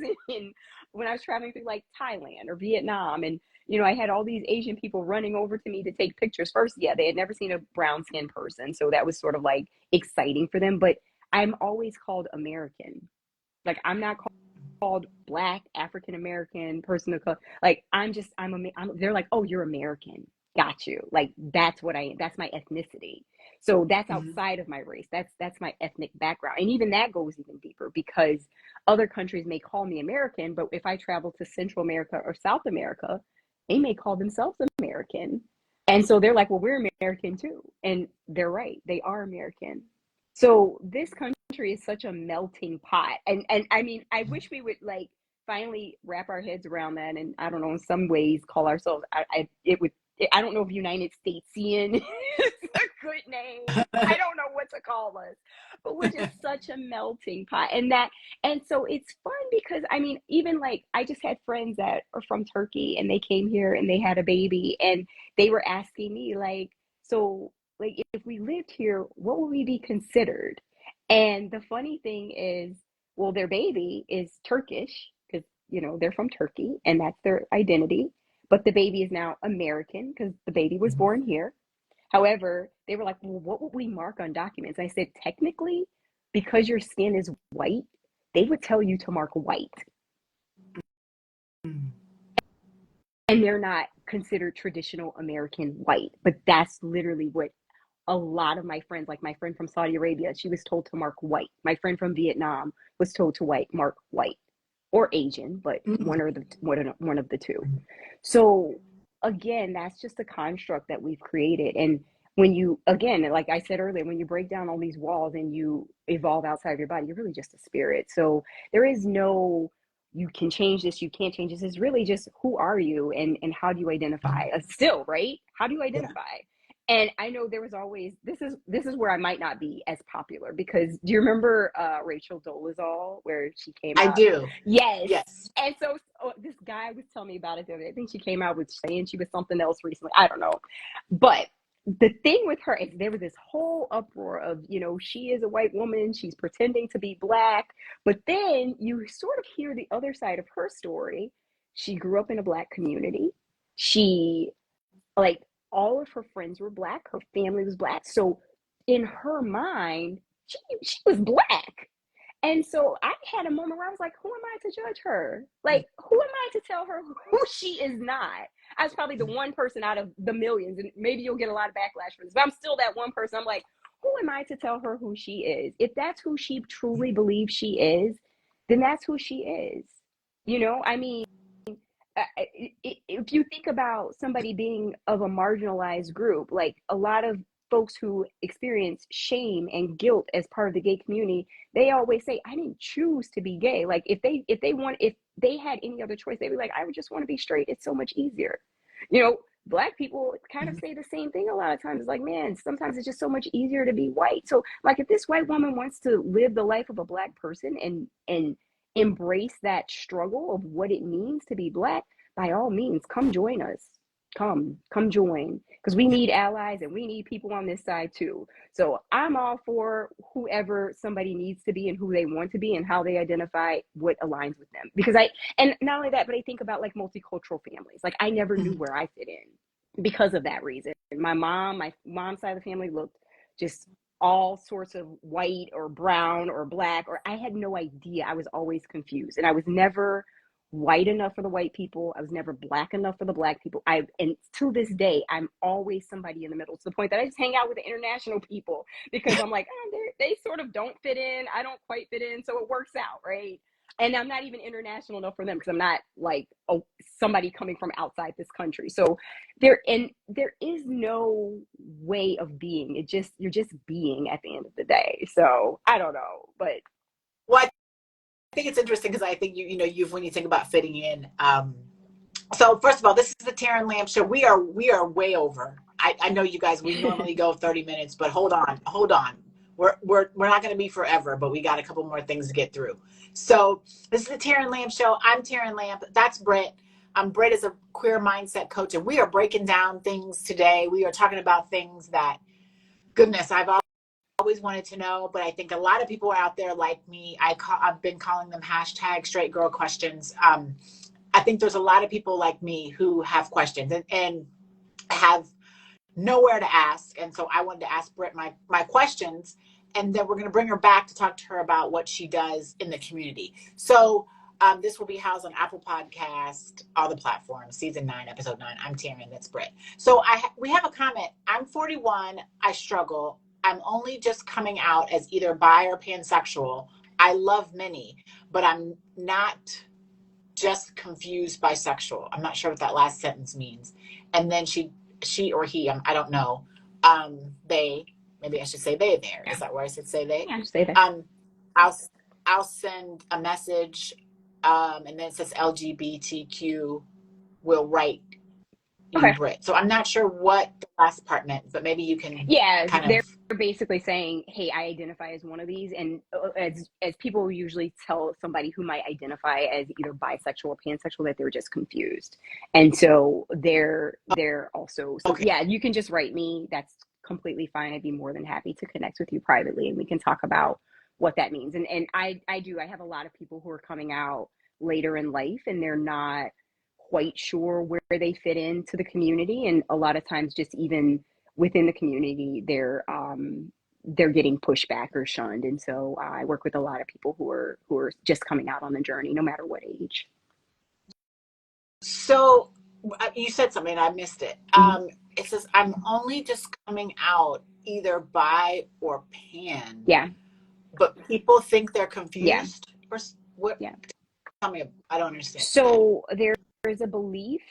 [SPEAKER 2] when I was traveling through like Thailand or Vietnam, and I had all these Asian people running over to me to take pictures. First, yeah, they had never seen a brown skinned person, so that was sort of like exciting for them. But I'm always called American. Like I'm not called Black, African American, person of color. Like they're like, oh, you're American. Got you. Like that's that's my ethnicity. So that's outside of my race. That's my ethnic background. And even that goes even deeper because other countries may call me American, but if I travel to Central America or South America, they may call themselves American. And so they're like, well, we're American too. And they're right. They are American. So this country is such a melting pot. And I mean, I wish we would like finally wrap our heads around that. And I don't know, in some ways call ourselves, I don't know if United Statesian is a good name. I don't know what to call us, but we're just such a melting pot. And so it's fun because I mean, even like I just had friends that are from Turkey and they came here and they had a baby and they were asking me like, so like if we lived here, what would we be considered? And the funny thing is, well, their baby is Turkish because they're from Turkey and that's their identity. But the baby is now American because the baby was born here. However, they were like, well, what would we mark on documents? I said, technically, because your skin is white, they would tell you to mark white. And they're not considered traditional American white. But that's literally what a lot of my friends, like my friend from Saudi Arabia, she was told to mark white. My friend from Vietnam was told to mark white. Or Asian, but one of the two. So again, that's just a construct that we've created. And when you, again, like I said earlier, when you break down all these walls and you evolve outside of your body, you're really just a spirit. So there is no, you can change this, you can't change this. It's really just who are you and how do you identify? Still, right? How do you identify? And I know there was always this is where I might not be as popular because do you remember Rachel Dolezal where she came out?
[SPEAKER 1] I do.
[SPEAKER 2] Yes. And so this guy was telling me about it the other day. I think she came out with saying she was something else recently. I don't know. But the thing with her is there was this whole uproar of, she is a white woman, she's pretending to be Black. But then you sort of hear the other side of her story. She grew up in a Black community. She like all of her friends were Black. Her family was Black. So in her mind, she was Black. And so I had a moment where I was like, who am I to judge her? Like, who am I to tell her who she is not? I was probably the one person out of the millions, and maybe you'll get a lot of backlash for this, but I'm still that one person. I'm like, who am I to tell her who she is? If that's who she truly believes she is, then that's who she is. I mean, if you think about somebody being of a marginalized group, like a lot of folks who experience shame and guilt as part of the gay community, they always say, I didn't choose to be gay. Like if they had any other choice, they'd be like, I would just want to be straight. It's so much easier. Black people kind of say the same thing a lot of times. It's like, man, sometimes it's just so much easier to be white. So like if this white woman wants to live the life of a Black person and embrace that struggle of what it means to be Black, by all means, come join us. Come join, because we need allies and we need people on this side too. So I'm all for whoever somebody needs to be and who they want to be and how they identify what aligns with them. Because and not only that, but I think about like multicultural families. Like I never knew where I fit in because of that reason. My mom's side of the family looked just all sorts of white or brown or Black, or I had no idea. I was always confused, and I was never white enough for the white people. I was never Black enough for the Black people. And to this day, I'm always somebody in the middle, to the point that I just hang out with the international people because I'm like, oh, they sort of don't fit in. I don't quite fit in. So it works out, right? And I'm not even international enough for them because I'm not like somebody coming from outside this country. So there is no way of being. You're just being at the end of the day. So I don't know, but
[SPEAKER 1] what I think it's interesting because I think you've when you think about fitting in. So first of all, this is the Taryn Lamp Show. We are way over. I know you guys. We normally go 30 minutes, but hold on. We're not going to be forever, but we got a couple more things to get through. So this is the Taryn Lamp Show. I'm Taryn Lamp. That's Britt. Britt is a queer mindset coach, and we are breaking down things today. We are talking about things that, goodness, I've always wanted to know, but I think a lot of people are out there like me. I've been calling them hashtag straight girl questions. I think there's a lot of people like me who have questions and have nowhere to ask. And so I wanted to ask Britt my questions, and then we're going to bring her back to talk to her about what she does in the community. So this will be housed on Apple Podcast, all the platforms, season 9, episode 9. I'm Taryn, that's Britt. So we have a comment. I'm 41. I struggle. I'm only just coming out as either bi or pansexual. I love many, but I'm not just confused bisexual. I'm not sure what that last sentence means. And then she or he, I don't know. They, maybe I should say they there. Is that where I should say they?
[SPEAKER 2] Yeah, just say that.
[SPEAKER 1] I'll send a message, and then it says LGBTQ will write
[SPEAKER 2] Okay.
[SPEAKER 1] Brit. So I'm not sure what the last part meant, but maybe you can.
[SPEAKER 2] Yeah, they're basically saying, hey, I identify as one of these. And as people usually tell somebody who might identify as either bisexual or pansexual, that they're just confused. And so they're also, so
[SPEAKER 1] okay.
[SPEAKER 2] Yeah, you can just write me. That's completely fine. I'd be more than happy to connect with you privately, and we can talk about what that means. And I have a lot of people who are coming out later in life, and they're not quite sure where they fit into the community, and a lot of times just even within the community they're getting pushback or shunned. And so I work with a lot of people who are just coming out on the journey, no matter what age.
[SPEAKER 1] So you said something, I missed it. It says I'm only just coming out either bi or pan.
[SPEAKER 2] Yeah,
[SPEAKER 1] but people think they're confused.
[SPEAKER 2] Yeah.
[SPEAKER 1] Or what?
[SPEAKER 2] Yeah.
[SPEAKER 1] Tell me, I don't understand.
[SPEAKER 2] So there is a belief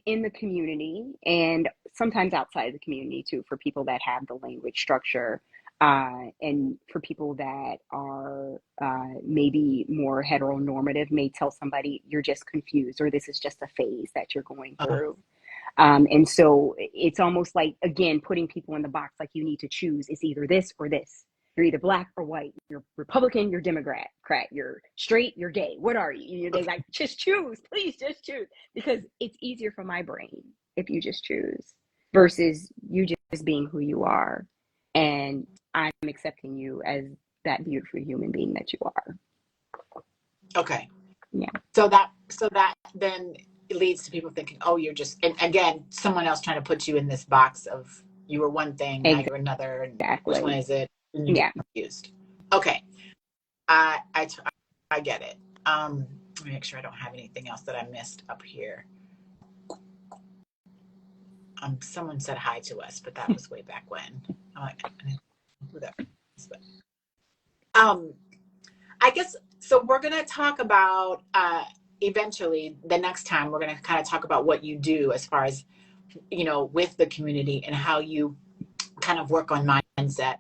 [SPEAKER 2] in the community, and sometimes outside the community too, for people that have the language structure, and for people that are maybe more heteronormative, may tell somebody you're just confused, or this is just a phase that you're going through. And so it's almost like, again, putting people in the box, like you need to choose. It's either this or this. You're either Black or white. You're Republican, you're Democrat. You're straight, you're gay. What are you? They like, just choose. Please just choose. Because it's easier for my brain if you just choose versus you just being who you are. And I'm accepting you as that beautiful human being that you are.
[SPEAKER 1] Okay.
[SPEAKER 2] Yeah.
[SPEAKER 1] So that then it leads to people thinking, oh, you're just, and again, someone else trying to put you in this box of you were one thing, now you're another. And
[SPEAKER 2] Exactly.
[SPEAKER 1] Which one is it? And
[SPEAKER 2] Yeah.
[SPEAKER 1] Confused. Okay. I get it. Let me make sure I don't have anything else that I missed up here. Someone said hi to us, but that was way back when. I'm like, who that is, but I guess so. We're gonna talk about eventually the next time. We're gonna kind of talk about what you do as far as with the community and how you kind of work on mindset.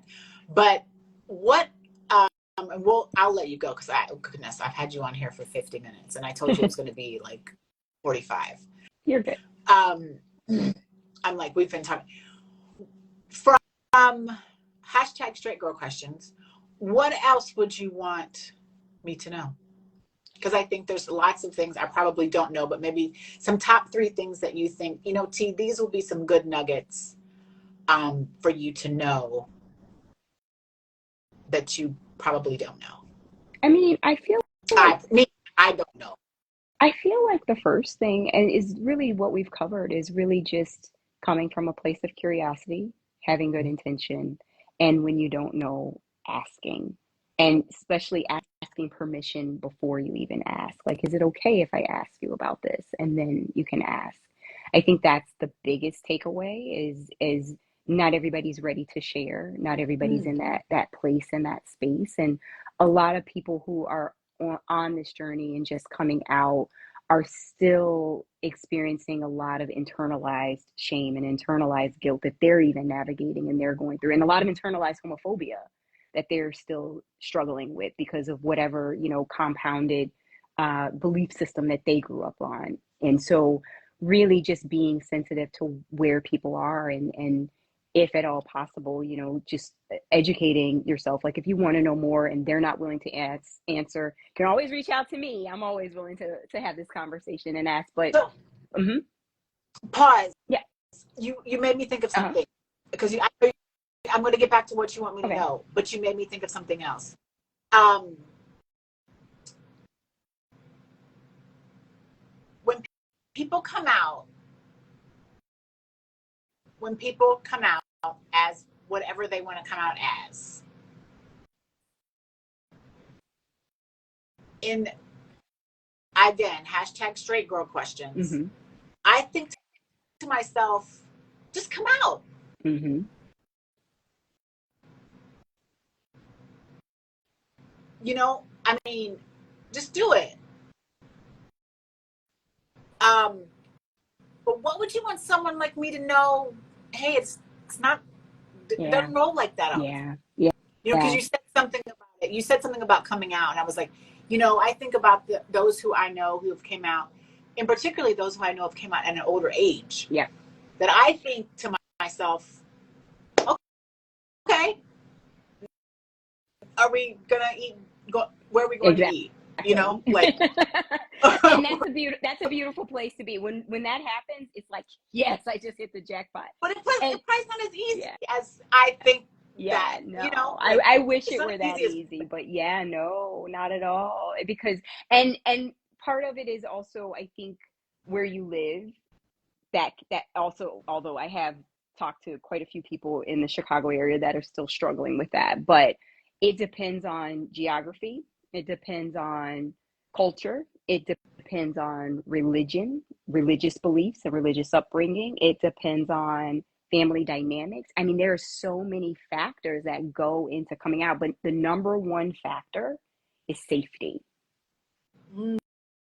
[SPEAKER 1] But what? I'll let you go because goodness, I've had you on here for 50 minutes, and I told you it was going to be like 45.
[SPEAKER 2] You're good.
[SPEAKER 1] I'm like, we've been talking from hashtag straight girl questions. What else would you want me to know? Because I think there's lots of things I probably don't know, but maybe some top 3 things that you think, you know, T, these will be some good nuggets for you to know that you probably don't know.
[SPEAKER 2] I mean, I feel like
[SPEAKER 1] I don't know.
[SPEAKER 2] I feel like the first thing, and is really what we've covered, is really just coming from a place of curiosity, having good intention, and when you don't know, asking. And especially asking permission before you even ask. Like, is it okay if I ask you about this? And then you can ask. I think that's the biggest takeaway is not everybody's ready to share. Not everybody's in that place and that space. And a lot of people who are on this journey and just coming out are still experiencing a lot of internalized shame and internalized guilt that they're even navigating and they're going through, and a lot of internalized homophobia that they're still struggling with because of whatever, you know, compounded belief system that they grew up on. And so really just being sensitive to where people are, and if at all possible, you know, just educating yourself. Like if you want to know more and they're not willing to answer, you can always reach out to me. I'm always willing to have this conversation and ask. But
[SPEAKER 1] so, pause.
[SPEAKER 2] Yeah.
[SPEAKER 1] You made me think of something because I'm going to get back to what you want me to know, but you made me think of something else. When people come out as whatever they want to come out as, in, again, hashtag straight girl questions, I think to myself, just come out. You know, I mean, just do it. But what would you want someone like me to know? Hey, it's not, it doesn't roll like that all the time. You know, because you said something about it. You said something about coming out, and I was like, you know, I think about those who I know who have came out, and particularly those who I know have came out at an older age.
[SPEAKER 2] Yeah.
[SPEAKER 1] That I think to myself, okay, are we gonna eat? Where are we going to eat? You know, like.
[SPEAKER 2] And that's a beautiful place to be. When that happens, it's like, yes, I just hit the jackpot.
[SPEAKER 1] But it's probably not as easy as I think.
[SPEAKER 2] Yeah, no. You know, like, I wish it were that easy, but yeah, no, not at all. Because and part of it is also, I think, where you live. That also, although I have talked to quite a few people in the Chicago area that are still struggling with that, but it depends on geography. It depends on culture. It depends on religion, religious beliefs, and religious upbringing. It depends on family dynamics. I mean, there are so many factors that go into coming out, but the number one factor is safety.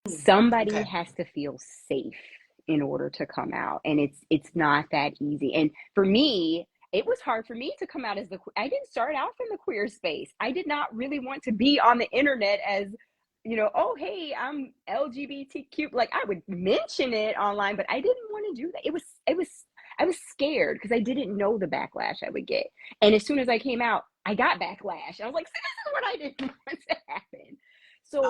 [SPEAKER 2] Somebody has to feel safe in order to come out, and it's not that easy. And for me, it was hard for me to come out as I didn't start out from the queer space. I did not really want to be on the internet as, you know, oh, hey, I'm LGBTQ. Like, I would mention it online, but I didn't want to do that. I was scared because I didn't know the backlash I would get. And as soon as I came out, I got backlash. I was like, this is what I didn't want to happen. So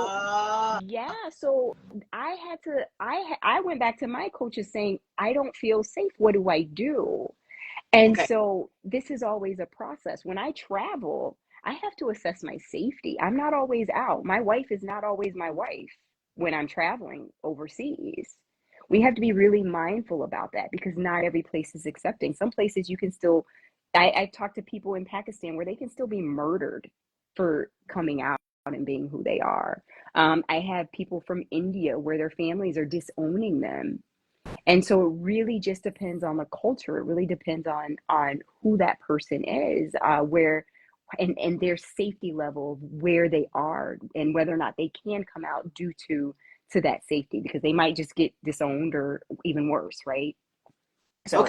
[SPEAKER 2] so I went back to my coaches saying, I don't feel safe. What do I do? And so this is always a process. When I travel, I have to assess my safety. I'm not always out. My wife is not always my wife when I'm traveling overseas. We have to be really mindful about that because not every place is accepting. Some places you can still, I've talked to people in Pakistan where they can still be murdered for coming out and being who they are. I have people from India where their families are disowning them. And so it really just depends on the culture. It really depends on who that person is, where and their safety level, where they are, and whether or not they can come out due to that safety, because they might just get disowned or even worse, right? So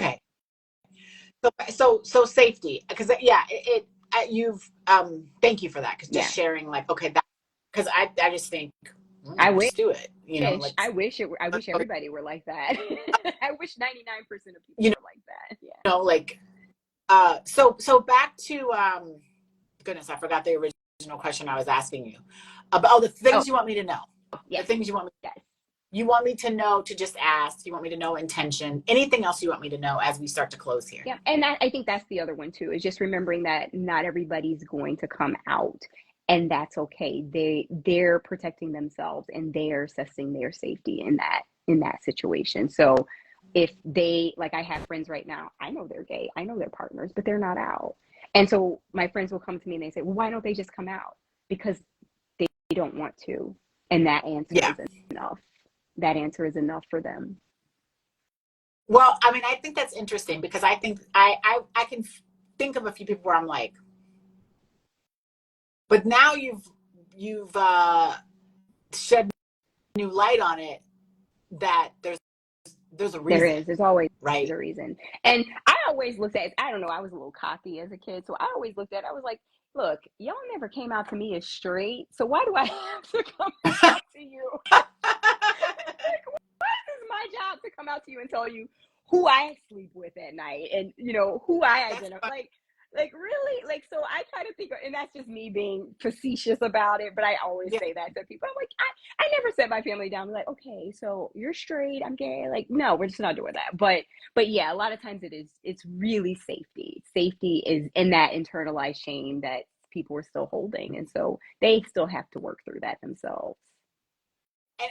[SPEAKER 1] so safety, because you've thank you for that, because just sharing, like, okay, that, because I just think
[SPEAKER 2] I wish.
[SPEAKER 1] Just do it. You know, like,
[SPEAKER 2] I wish it were, I wish everybody were like that. I wish 99% of people
[SPEAKER 1] you
[SPEAKER 2] were like that. Yeah.
[SPEAKER 1] know, like, so back to, goodness, I forgot the original question I was asking you about the
[SPEAKER 2] Oh,
[SPEAKER 1] things you want me to know. The
[SPEAKER 2] yes.
[SPEAKER 1] things you want me.
[SPEAKER 2] Yes.
[SPEAKER 1] You want me to know to just ask. You want me to know intention. Anything else you want me to know as we start to close here?
[SPEAKER 2] Yeah. And I think that's the other one too, is just remembering that not everybody's going to come out, and that's okay. They're protecting themselves and they're assessing their safety in that situation. So if they, like, I have friends right now, I know they're gay, I know they're partners, but they're not out. And so my friends will come to me and they say, well, why don't they just come out? Because they don't want to. And that answer
[SPEAKER 1] Yeah.
[SPEAKER 2] is enough. That answer is enough for them.
[SPEAKER 1] Well, I mean, I think that's interesting because I think I can think of a few people where I'm like, but now you've shed new light on it that there's a
[SPEAKER 2] There
[SPEAKER 1] reason,
[SPEAKER 2] is. There's always
[SPEAKER 1] right?
[SPEAKER 2] a reason. And I always looked at, I don't know, I was a little cocky as a kid. So I always looked at it, I was like, look, y'all never came out to me as straight. So why do I have to come out to you? Like, this is my job to come out to you and tell you who I sleep with at night and, you know, who I
[SPEAKER 1] That's
[SPEAKER 2] identify.
[SPEAKER 1] fun.
[SPEAKER 2] Like really? Like, so I kind of think, and that's just me being facetious about it, but I always
[SPEAKER 1] Yeah.
[SPEAKER 2] say that to people. I'm like, I never set my family down. I'm like, okay, so you're straight, I'm gay. Like, no, we're just not doing that. But yeah, a lot of times it's really safety. Safety is in that internalized shame that people are still holding. And so they still have to work through that themselves.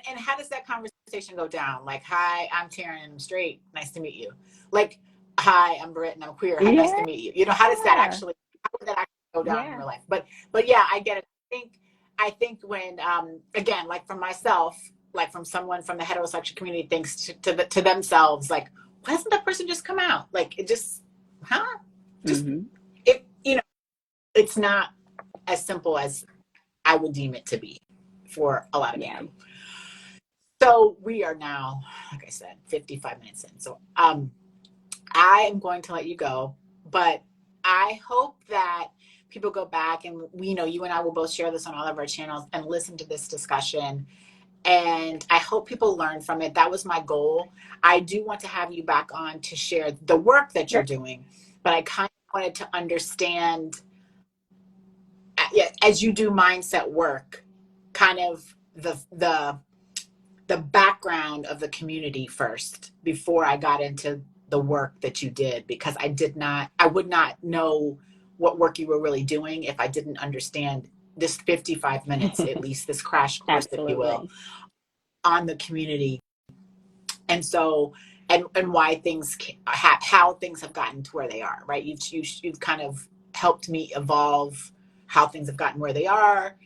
[SPEAKER 1] And how does that conversation go down? Like, hi, I'm Taryn, I'm straight. Nice to meet you. Like, hi, I'm Britt and I'm queer. Hi, nice to
[SPEAKER 2] Yeah.
[SPEAKER 1] meet you. You know, how would that actually go down in
[SPEAKER 2] Yeah.
[SPEAKER 1] real life? But yeah, I get it. I think when again, like from myself, like from someone from the heterosexual community thinks to themselves, like, why doesn't that person just come out? Like, it just, huh? Just
[SPEAKER 2] Mm-hmm.
[SPEAKER 1] it, you know, it's not as simple as I would deem it to be for a lot of
[SPEAKER 2] Yeah.
[SPEAKER 1] people. So we are now, like I said, 55 minutes in. So I am going to let you go, but I hope that people go back and we know you and I will both share this on all of our channels and listen to this discussion. And I hope people learn from it. That was my goal. I do want to have you back on to share the work that you're
[SPEAKER 2] Sure.
[SPEAKER 1] doing, but I kind of wanted to understand, as you do mindset work, kind of the background of the community first before I got into the work that you did, because I would not know what work you were really doing if I didn't understand this 55 minutes, at least this crash course, if you will,
[SPEAKER 2] Absolutely.
[SPEAKER 1] on the community. And so, and why things, how things have gotten to where they are, right? You've kind of helped me evolve how things have gotten where they are.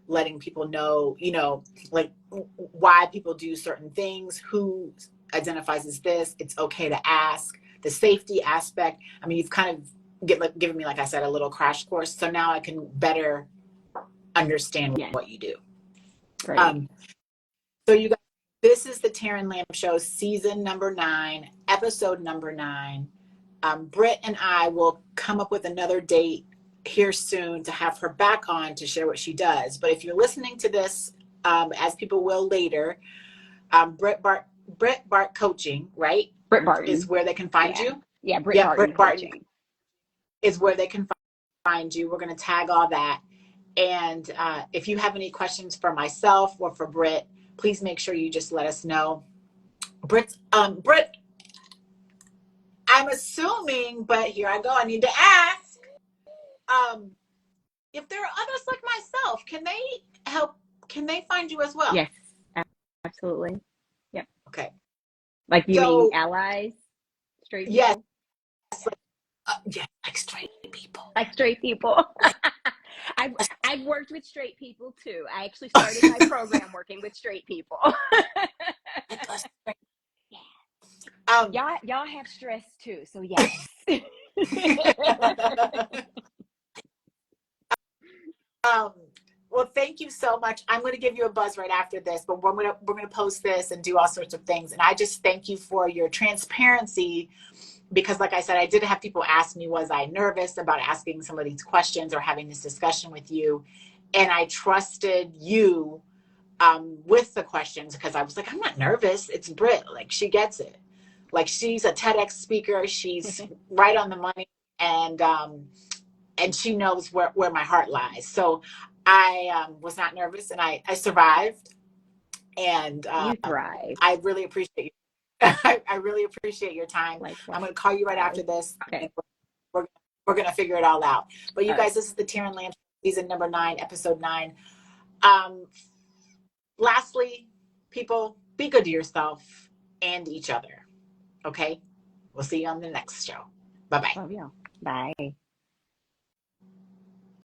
[SPEAKER 1] Letting people know, you know, like why people do certain things, who identifies as this, it's okay to ask, the safety aspect. I mean, you've kind of given me, like I said, a little crash course. So now I can better understand
[SPEAKER 2] Yeah.
[SPEAKER 1] what you do.
[SPEAKER 2] Great.
[SPEAKER 1] So you guys, this is the Taryn Lamb Show, season number 9, episode number 9. Britt and I will come up with another date here soon to have her back on to share what she does. But if you're listening to this, as people will later, Britt Bart Coaching, right,
[SPEAKER 2] Britt
[SPEAKER 1] is
[SPEAKER 2] Barton.
[SPEAKER 1] where they can find
[SPEAKER 2] Yeah.
[SPEAKER 1] you.
[SPEAKER 2] Yeah. Britt
[SPEAKER 1] Yeah,
[SPEAKER 2] Barton
[SPEAKER 1] Britt Barton
[SPEAKER 2] coaching.
[SPEAKER 1] is where they can find you. We're going to tag all that. And if you have any questions for myself or for Britt, please make sure you just let us know. Britt, I'm assuming, but here I go. I need to ask. If there are others like myself, can they help? Can they find you as well?
[SPEAKER 2] Yes. Absolutely. Yep.
[SPEAKER 1] Okay.
[SPEAKER 2] Like, you mean
[SPEAKER 1] So
[SPEAKER 2] allies? Straight
[SPEAKER 1] yes,
[SPEAKER 2] people?
[SPEAKER 1] like, yeah, like straight people.
[SPEAKER 2] Like straight people.
[SPEAKER 1] Like,
[SPEAKER 2] I've worked with straight people too. I actually started my program working with straight people.
[SPEAKER 1] um,
[SPEAKER 2] Y'all have stress too, so yes.
[SPEAKER 1] um, well, thank you so much. I'm going to give you a buzz right after this, but we're gonna post this and do all sorts of things. And I just thank you for your transparency, because like I said, I did have people ask me, was I nervous about asking some of these questions or having this discussion with you? And I trusted you with the questions, because I was like, I'm not nervous. It's Britt. Like, she gets it. Like, she's a TEDx speaker. She's right on the money. And she knows where my heart lies. So I was not nervous, and I survived. And
[SPEAKER 2] You thrive.
[SPEAKER 1] I really appreciate you. I really appreciate your time.
[SPEAKER 2] Likewise.
[SPEAKER 1] I'm going to call you right after this.
[SPEAKER 2] Okay.
[SPEAKER 1] We're, we're going to figure it all out. But you
[SPEAKER 2] All
[SPEAKER 1] guys,
[SPEAKER 2] right.
[SPEAKER 1] this is the Taryn Lamb season number 9, episode 9. Um, Lastly, people, be good to yourself and each other. Okay? We'll see you on the next show. Bye-bye.
[SPEAKER 2] Love you. Bye.